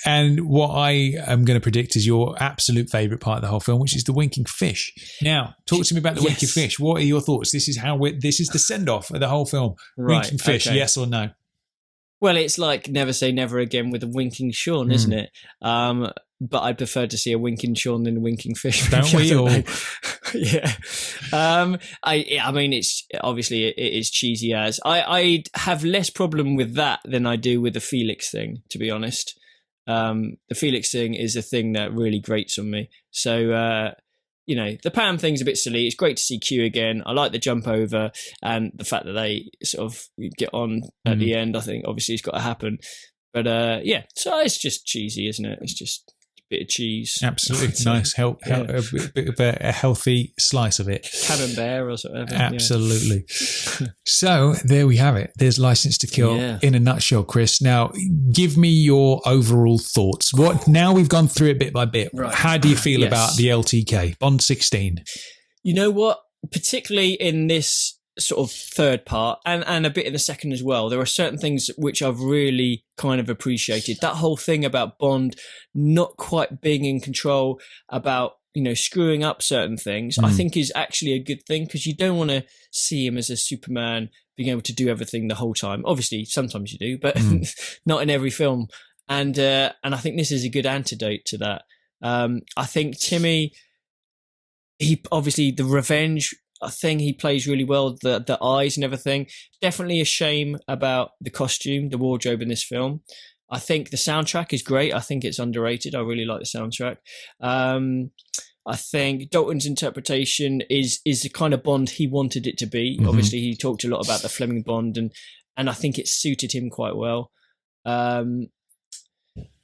And what I am going to predict is your absolute favourite part of the whole film, which is the winking fish. Now, talk to me about the winking fish. What are your thoughts? This is the send-off of the whole film. Right, winking fish, yes or no? Well, it's like Never Say Never Again with a winking Sean, isn't it? But I prefer to see a winking Sean than a winking fish. Don't we all? Yeah. I mean, it's obviously it is cheesy as. I have less problem with that than I do with the Felix thing, to be honest. The Felix thing is a thing that really grates on me. So, the Pam thing's a bit silly. It's great to see Q again. I like the jump over and the fact that they sort of get on at the end. I think obviously it's got to happen. But so it's just cheesy, isn't it? It's just a bit of cheese. Absolutely. Nice. A bit of a healthy slice of it. Camembert or something. Absolutely. So there we have it. There's License to Kill in a nutshell, Chris. Now, give me your overall thoughts. Now we've gone through it bit by bit. Right. How do you feel about the LTK, Bond 16? You know what? Particularly in this sort of third part and a bit in the second as well, there are certain things which I've really kind of appreciated. That whole thing about Bond not quite being in control, about screwing up certain things, I think is actually a good thing, because you don't want to see him as a Superman being able to do everything the whole time. Obviously sometimes you do, but not in every film. And I think this is a good antidote to that. I think Timmy, he obviously the revenge thing he plays really well, the eyes and everything. Definitely a shame about the costume, the wardrobe in this film. I think the soundtrack is great. I think it's underrated. I really like the soundtrack. I think Dalton's interpretation is the kind of Bond he wanted it to be. Obviously, he talked a lot about the Fleming Bond, and I think it suited him quite well.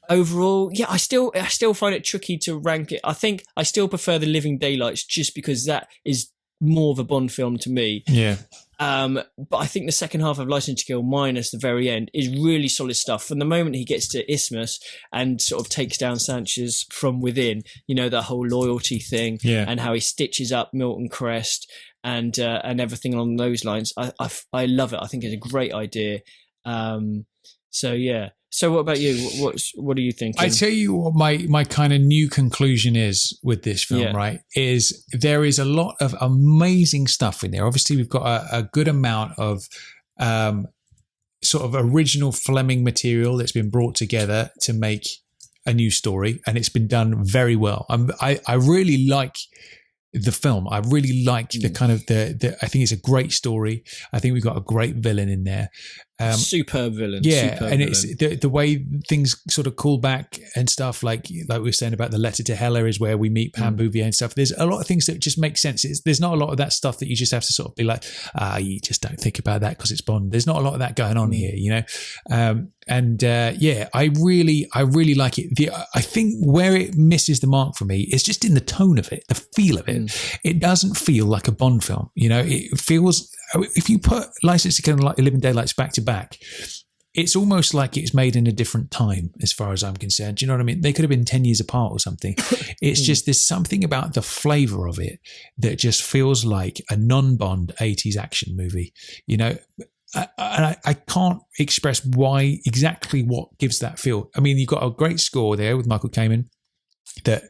Overall, I still find it tricky to rank it. I think I still prefer The Living Daylights, just because that is more of a Bond film to me. Yeah. But I think the second half of License to Kill, minus the very end, is really solid stuff. From the moment he gets to Isthmus and sort of takes down Sanchez from within, that whole loyalty thing, and how he stitches up Milton Crest and everything along those lines. I love it. I think it's a great idea. So what about you? What are you thinking? I tell you what my kind of new conclusion is with this film, right, is there is a lot of amazing stuff in there. Obviously, we've got a good amount of sort of original Fleming material that's been brought together to make a new story, and it's been done very well. I really like the film. I really like the kind of the I think it's a great story. I think we've got a great villain in there. Superb villain. It's the way things sort of call back and stuff, like we were saying about the letter to Hela is where we meet Pam Bouvier and stuff. There's a lot of things that just make sense. There's not a lot of that stuff that you just have to sort of be like, you just don't think about that because it's Bond. There's not a lot of that going on here, I really like it. I think where it misses the mark for me is just in the tone of it, the feel of it. It doesn't feel like a Bond film. It feels, if you put License to Kill and Living Daylights back to back, it's almost like it's made in a different time as far as I'm concerned. Do you know what I mean? They could have been 10 years apart or something. It's just, there's something about the flavour of it that just feels like a non-Bond 80s action movie, I can't express exactly what gives that feel. I mean, you've got a great score there with Michael Kamen that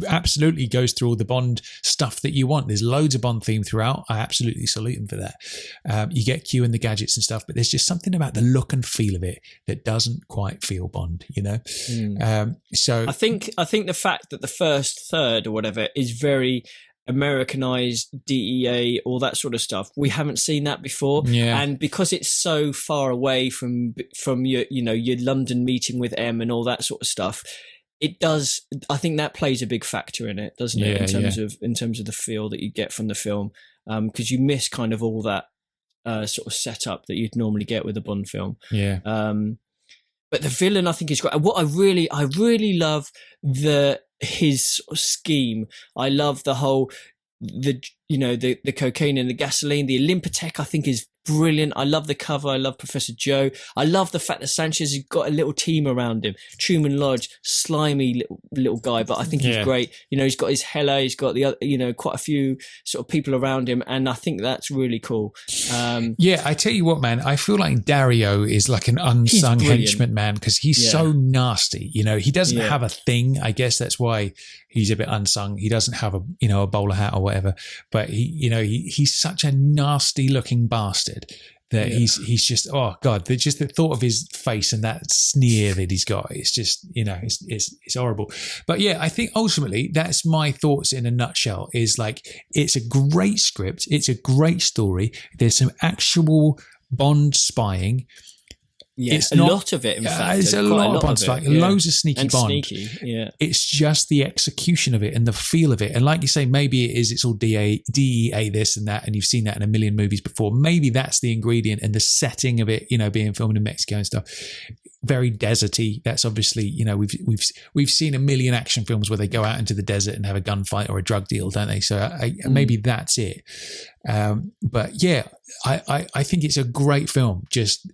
absolutely goes through all the Bond stuff that you want. There's loads of Bond theme throughout. I absolutely salute him for that. You get Q and the gadgets and stuff, but there's just something about the look and feel of it that doesn't quite feel Bond, So I think the fact that the first third or whatever is very Americanized DEA, all that sort of stuff. We haven't seen that before, and because it's so far away from your your London meeting with M and all that sort of stuff, it does. I think that plays a big factor in it, doesn't it? In terms of the feel that you get from the film, because you miss kind of all that sort of setup that you'd normally get with a Bond film. But the villain, I think, is great. What I really love his sort of scheme. I love the whole the cocaine and the gasoline. The Olympotech, I think, is brilliant. I love the cover. I love Professor Joe. I love the fact that Sanchez has got a little team around him. Truman Lodge, slimy little guy, but I think he's great. He's got his Hella. He's got the other, quite a few sort of people around him, and I think that's really cool. I tell you what, man, I feel like Dario is like an unsung henchman, man, because he's so nasty. He doesn't have a thing. I guess that's why he's a bit unsung. He doesn't have a bowler hat or whatever, but he's such a nasty looking bastard that he's just, oh God, just the thought of his face and that sneer that he's got, it's just, it's horrible. But yeah, I think ultimately that's my thoughts in a nutshell, is like, it's a great script. It's a great story. There's some actual Bond spying. Yeah, it's a lot of it, in fact. It's a lot of Bond spying, loads of sneaky and Bond. Sneaky, yeah. It's just the execution of it and the feel of it. And like you say, maybe it's all DEA this and that, and you've seen that in a million movies before. Maybe that's the ingredient, and the setting of it, being filmed in Mexico and stuff. Very deserty. That's obviously, we've seen a million action films where they go out into the desert and have a gunfight or a drug deal, don't they? So maybe that's it. But yeah, I think it's a great film. Just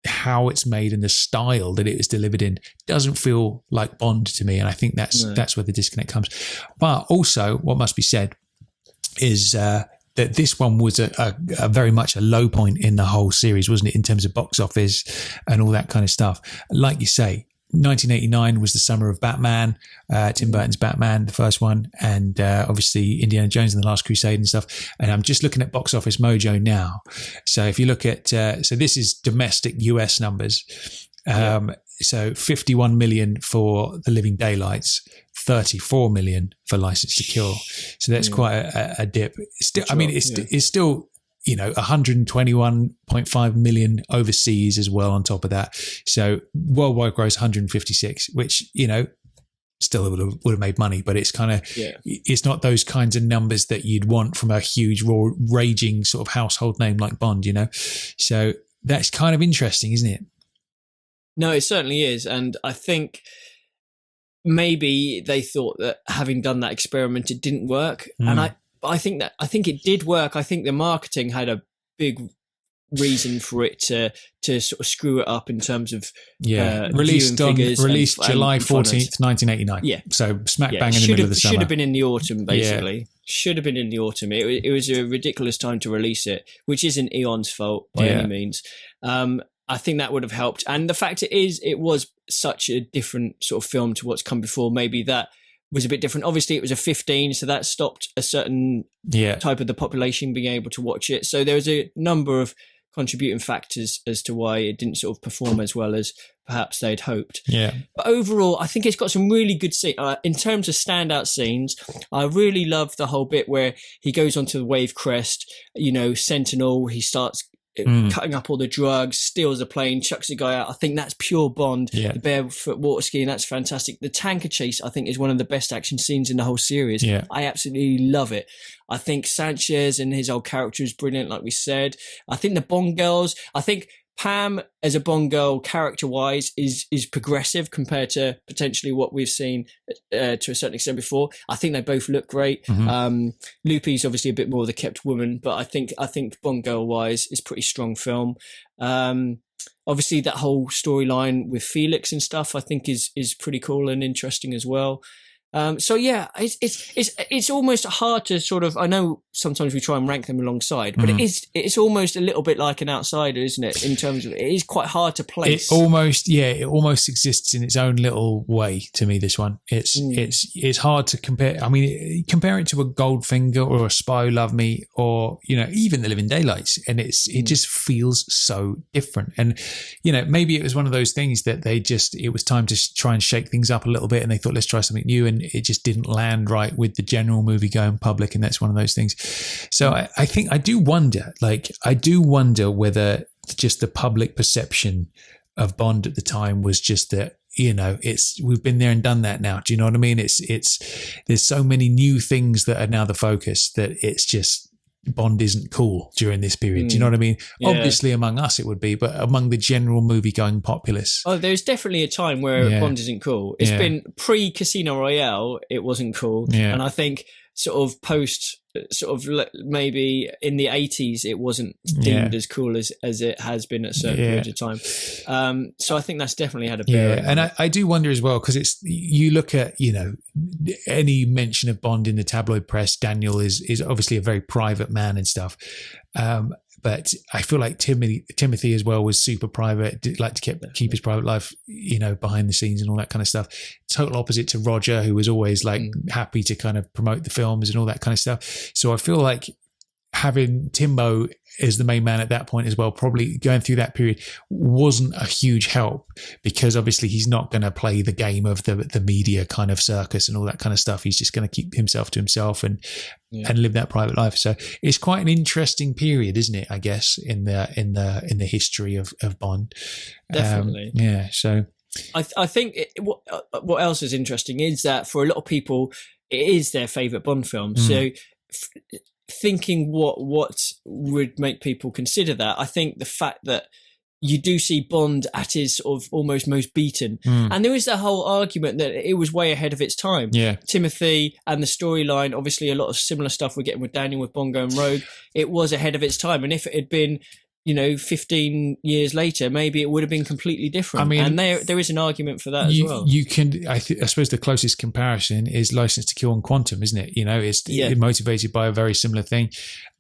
how it's made and the style that it is delivered in doesn't feel like Bond to me, and I think that's where the disconnect comes. But also, what must be said is that this one was a very much a low point in the whole series, wasn't it, in terms of box office and all that kind of stuff. Like you say, 1989 was the summer of Batman, Tim Burton's Batman, the first one, and obviously Indiana Jones and the Last Crusade and stuff. And I'm just looking at Box Office Mojo now. So if you look at, so this is domestic US numbers. So 51 million for The Living Daylights, 34 million for License to Kill. So that's quite a dip. Still, I mean, it's still, 121.5 million overseas as well on top of that. So worldwide gross 156, which, still would have made money, but it's kind of, it's not those kinds of numbers that you'd want from a huge, raw, raging sort of household name like Bond, So that's kind of interesting, isn't it? No, it certainly is. And I think maybe they thought that having done that experiment, it didn't work. And I think it did work. I think the marketing had a big reason for it to sort of screw it up in terms of released July 14th, 1989. Yeah, so smack bang in the middle of the summer. Should have been in the autumn, basically. Should have been in the autumn. It was a ridiculous time to release it, which isn't Eon's fault by any means. I think that would have helped, and the fact it was such a different sort of film to what's come before. Maybe that was a bit different. Obviously, it was a 15, so that stopped a certain type of the population being able to watch it. So there was a number of contributing factors as to why it didn't sort of perform as well as perhaps they'd hoped. Yeah. But overall, I think it's got some really good scenes. In terms of standout scenes, I really love the whole bit where he goes onto the Wave Crest, Sentinel, he starts cutting up all the drugs, steals a plane, chucks the guy out. I think that's pure Bond. The barefoot water skiing, that's fantastic. The tanker chase, I think, is one of the best action scenes in the whole series. I absolutely love it. I think Sanchez and his old character is brilliant, like we said. I think the Bond girls, I think Pam as a Bond girl character-wise is progressive compared to potentially what we've seen to a certain extent before. I think they both look great. Loopy's obviously a bit more the kept woman, but I think Bond girl-wise is pretty strong film. Obviously that whole storyline with Felix and stuff I think is pretty cool and interesting as well. So yeah, it's almost hard to sort of, I know sometimes we try and rank them alongside, but it's almost a little bit like an outsider, isn't it? In terms of, it is quite hard to place. It almost exists in its own little way to me, this one. It's hard to compare. I mean, compare it to a Goldfinger or a Spy Who Loved Me or, even The Living Daylights, and it just feels so different. And, maybe it was one of those things that it was time to try and shake things up a little bit, and they thought, let's try something new. And it just didn't land right with the general movie going public, and that's one of those things. So I think I do wonder whether just the public perception of Bond at the time was just that, you know, we've been there and done that now. Do you know what I mean? There's so many new things that are now the focus that it's just Bond isn't cool during this period. Do you know what I mean? Yeah. Obviously among us it would be, but among the general movie going populace. Oh, there's definitely a time where Bond isn't cool. It's been pre-Casino Royale, it wasn't cool. Yeah. And I think sort of post, sort of maybe in the 80s, it wasn't deemed as cool as it has been at a certain period of time. So I think that's definitely had a bearing. Yeah, and I do wonder as well, because you look at, you know, any mention of Bond in the tabloid press, Daniel is obviously a very private man and stuff. But I feel like Timothy as well was super private, did like to keep his private life, you know, behind the scenes and all that kind of stuff. Total opposite to Roger, who was always like happy to kind of promote the films and all that kind of stuff. So I feel like having Timbo as the main man at that point as well, probably going through that period, wasn't a huge help, because obviously he's not going to play the game of the media kind of circus and all that kind of stuff. He's just going to keep himself to himself and live that private life. So it's quite an interesting period, isn't it? I guess in the history of Bond. Definitely. So I think what else is interesting is that for a lot of people, it is their favourite Bond film. So thinking what would make people consider that, I think the fact that you do see Bond at his sort of almost most beaten. And there is that whole argument that it was way ahead of its time. Yeah. Timothy and the storyline, obviously a lot of similar stuff we're getting with Daniel with Bond going rogue. It was ahead of its time. And if it had been, you know, 15 years later, maybe it would have been completely different. I mean, and there is an argument for that as well. You can, I suppose the closest comparison is License to Kill and Quantum, isn't it? You know, it's motivated by a very similar thing.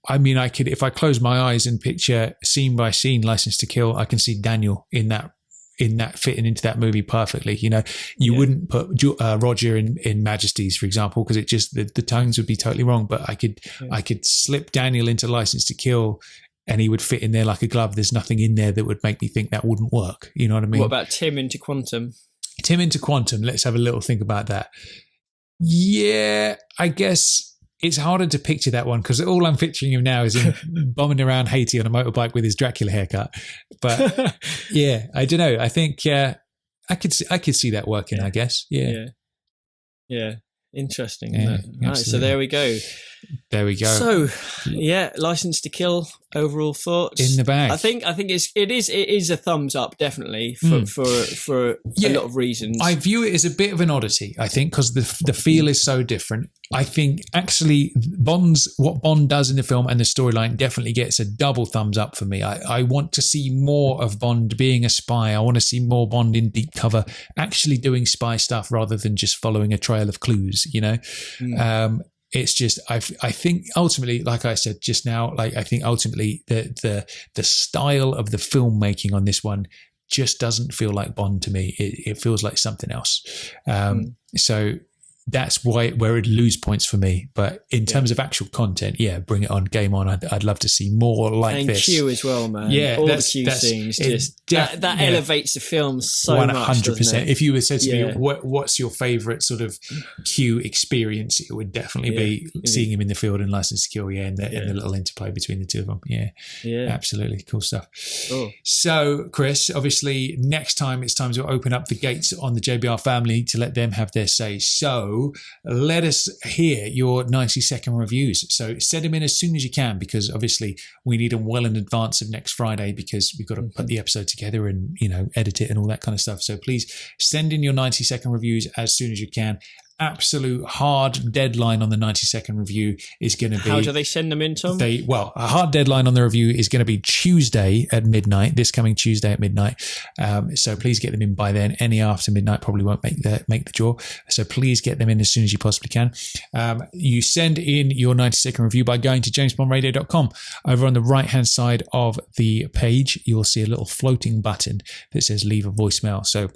I mean, I could, if I close my eyes and picture scene by scene License to Kill, I can see Daniel in that fitting into that movie perfectly. You know, you wouldn't put Roger in Majesties, for example, because it just the tones would be totally wrong. But I could slip Daniel into License to Kill, and he would fit in there like a glove. There's nothing in there that would make me think that wouldn't work. You know what I mean? What about Tim into Quantum? Tim into Quantum. Let's have a little think about that. Yeah, I guess it's harder to picture that one, because all I'm picturing him now is him bombing around Haiti on a motorbike with his Dracula haircut. But yeah, I don't know. I think I could see that working. I guess. Yeah. Interesting. Right, so there we go. So, License to Kill. Overall thoughts in the bag. I think it is a thumbs up, definitely for a lot of reasons. I view it as a bit of an oddity, I think, because the feel is so different. I think actually what Bond does in the film and the storyline definitely gets a double thumbs up for me. I want to see more of Bond being a spy. I want to see more Bond in deep cover, actually doing spy stuff rather than just following a trail of clues, you know? It's just, I think ultimately, like I said just now, like I think ultimately the style of the filmmaking on this one just doesn't feel like Bond to me. It feels like something else. So that's where it'd lose points for me. But in terms of actual content, bring it on, game on. I'd love to see more like this. And Q as well, man. Yeah, all the Q scenes, that elevates the film so 100%. Much. 100%. If you were said to me, what's your favourite sort of Q experience? It would definitely be seeing him in the field and License to Kill, and the little interplay between the two of them. Yeah, absolutely cool stuff. Oh. So, Chris, obviously, next time it's time to open up the gates on the JBR family to let them have their say. So, let us hear your 90-second reviews. So send them in as soon as you can, because obviously we need them well in advance of next Friday, because we've got to put the episode together and, you know, edit it and all that kind of stuff. So please send in your 90-second reviews as soon as you can. Absolute hard deadline on the 90-second review is going to be... How do they send them in, Tom? A hard deadline on the review is going to be Tuesday at midnight, this coming Tuesday at midnight. So please get them in by then. Any after midnight probably won't make the draw. So please get them in as soon as you possibly can. You send in your 90-second review by going to jamesbondradio.com. Over on the right-hand side of the page, you will see a little floating button that says leave a voicemail. So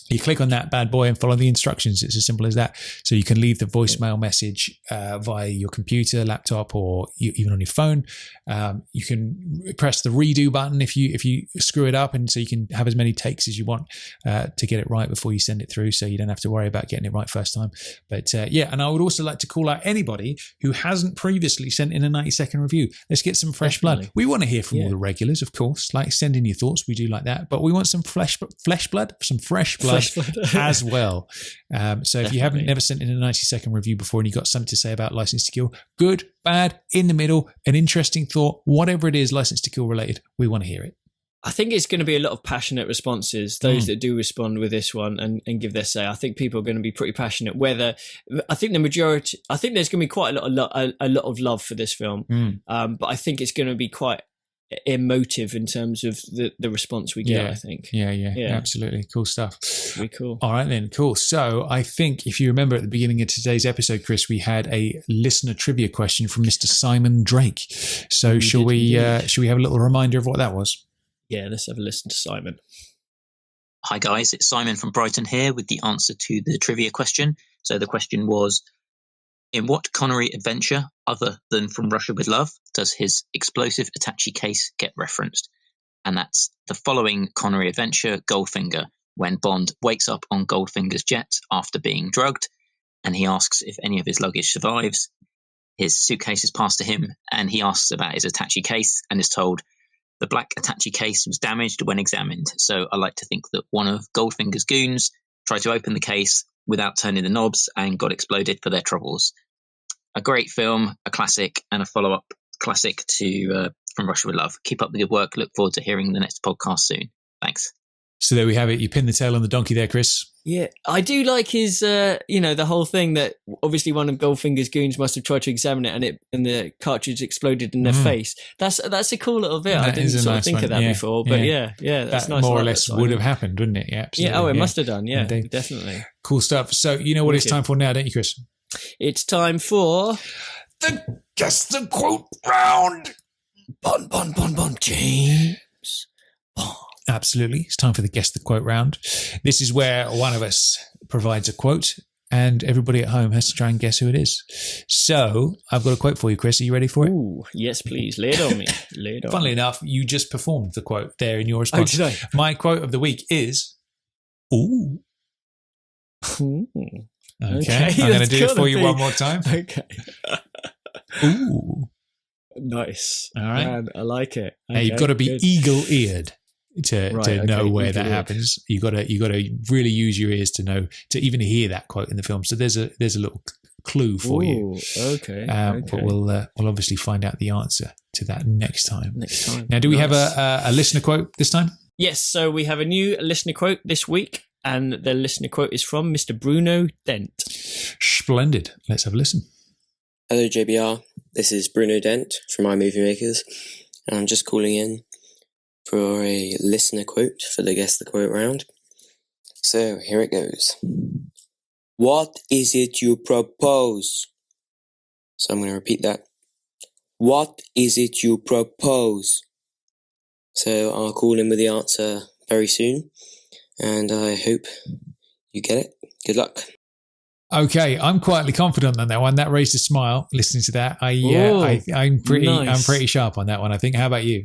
You click on that bad boy and follow the instructions. It's as simple as that. So you can leave the voicemail message via your computer, laptop, or even on your phone. You can press the redo button if you screw it up, and so you can have as many takes as you want to get it right before you send it through, so you don't have to worry about getting it right first time. But and I would also like to call out anybody who hasn't previously sent in a 90-second review. Let's get some fresh blood. We want to hear from all the regulars, of course. Like, send in your thoughts. We do like that. But we want some fresh blood as well. So if you haven't never sent in a 90-second review before and you've got something to say about License to Kill, good, bad, in the middle, an interesting thought, whatever it is License to Kill related, we want to hear it. I think it's going to be a lot of passionate responses. Those that do respond with this one and give their say. I think people are going to be pretty passionate. I think the majority, I think there's going to be quite a lot of love for this film. But I think it's going to be quite emotive in terms of the response we get. I think. Yeah, absolutely, cool stuff. Pretty cool. All right then, cool. So I think if you remember at the beginning of today's episode, Chris, we had a listener trivia question from Mr. Simon Drake. So shall we have a little reminder of what that was? Yeah, let's have a listen to Simon. Hi guys, it's Simon from Brighton here with the answer to the trivia question. So the question was, in what Connery adventure, other than From Russia with Love, does his explosive attache case get referenced? And that's the following Connery adventure, Goldfinger, when Bond wakes up on Goldfinger's jet after being drugged, and he asks if any of his luggage survives. His suitcase is passed to him, and he asks about his attache case and is told, the black attache case was damaged when examined. So I like to think that one of Goldfinger's goons tried to open the case without turning the knobs and got exploded for their troubles. A great film, a classic, and a follow-up classic to From Russia with Love. Keep up the good work. Look forward to hearing the next podcast soon. Thanks. So there we have it. You pinned the tail on the donkey there, Chris. Yeah, I do like his, the whole thing that obviously one of Goldfinger's goons must have tried to examine it and the cartridge exploded in their face. That's a cool little bit. I didn't sort of think of that before, but yeah, that's that nice. More or less would have happened, wouldn't it? Yeah, absolutely. Yeah, it must have done. Yeah, definitely. Cool stuff. So you know what it's time for now, don't you, Chris? It's time for the Guess the Quote round. Bon, James Bond. Absolutely. It's time for the Guess the Quote round. This is where one of us provides a quote and everybody at home has to try and guess who it is. So I've got a quote for you, Chris. Are you ready for it? Ooh, yes, please. Lay it on me. Funnily enough, you just performed the quote there in your response. Oh, did I? My quote of the week is, ooh. Okay. I'm going to do it for you one more time. Okay. Ooh. Nice. All right. Man, I like it. Okay, now, you've got to be eagle-eared to know where that eagle-eared. happens. You got to really use your ears to know, to even hear that quote in the film. So there's a little clue for you. Okay. But we'll obviously find out the answer to that next time. Now, do we Nice. have a listener quote this time? Yes. So we have a new listener quote this week, and the listener quote is from Mr. Bruno Dent. Splendid. Let's have a listen. Hello JBR, this is Bruno Dent from iMovie Makers, and I'm just calling in for a listener quote for the Guess the Quote round. So here it goes. What is it you propose? So I'm going to repeat that. What is it you propose? So I'll call in with the answer very soon, and I hope you get it. Good luck. Okay, I'm quietly confident on that one. That raised a smile listening to that. I'm pretty sharp on that one, I think. How about you?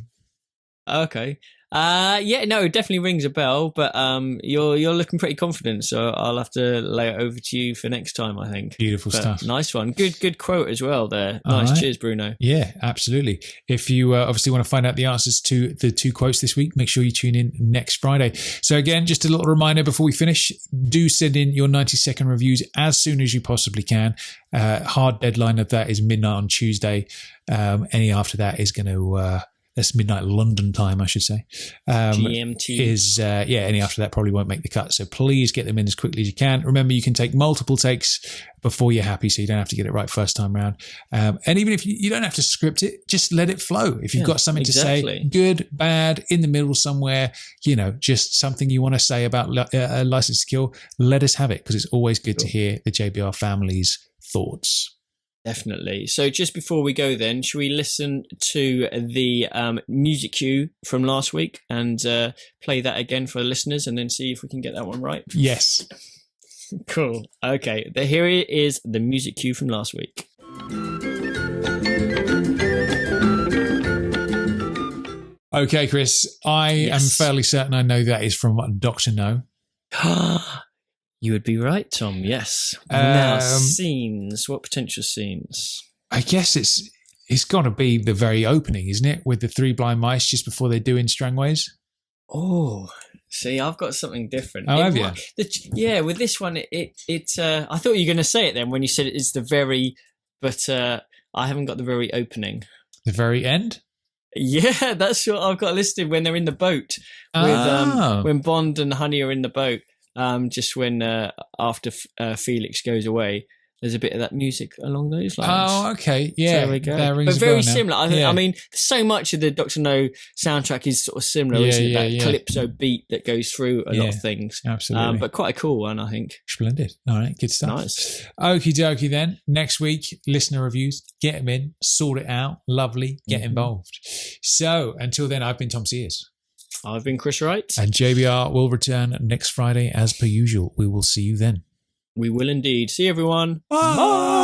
Okay. It definitely rings a bell, but you're looking pretty confident, so I'll have to lay it over to you for next time, I think. Beautiful stuff. Nice one. Good quote as well there. Nice. Right. Cheers, Bruno. Yeah, absolutely. If you obviously want to find out the answers to the two quotes this week, make sure you tune in next Friday. So again, just a little reminder before we finish, do send in your 90-second reviews as soon as you possibly can. Hard deadline of that is midnight on Tuesday. Any after that is going to... that's midnight London time, I should say. GMT. Any after that probably won't make the cut. So please get them in as quickly as you can. Remember, you can take multiple takes before you're happy, so you don't have to get it right first time round. And even if you don't have to script it, just let it flow. If you've got something to say, good, bad, in the middle somewhere, just something you want to say about License to Kill, let us have it, because it's always good to hear the JBR family's thoughts. Definitely. So just before we go then, should we listen to the music cue from last week and play that again for the listeners and then see if we can get that one right? Yes. Cool. Okay. Here is the music cue from last week. Okay, Chris, I am fairly certain I know that is from Dr. No. You would be right, Tom. Yes. Now, scenes. What potential scenes? I guess it's got to be the very opening, isn't it? With the three blind mice just before they're doing Strangways. Oh, see, I've got something different. Oh, have you? Yeah, with this one, I thought you were going to say it then when you said it's the very, but I haven't got the very opening. The very end? Yeah, that's what I've got listed when they're in the boat. When Bond and Honey are in the boat. Just when after Felix goes away, there's a bit of that music along those lines. Oh, okay, yeah. So there we go. But very similar. I mean, so much of the Dr. No soundtrack is sort of similar, isn't it? That calypso beat that goes through a lot of things. Absolutely. But quite a cool one, I think. Splendid. All right, good stuff. Nice. Okie dokie then. Next week, listener reviews. Get them in, sort it out. Lovely. Get involved. So until then, I've been Tom Sears. I've been Chris Wright. And JBR will return next Friday as per usual. We will see you then. We will indeed. See you, everyone. Bye.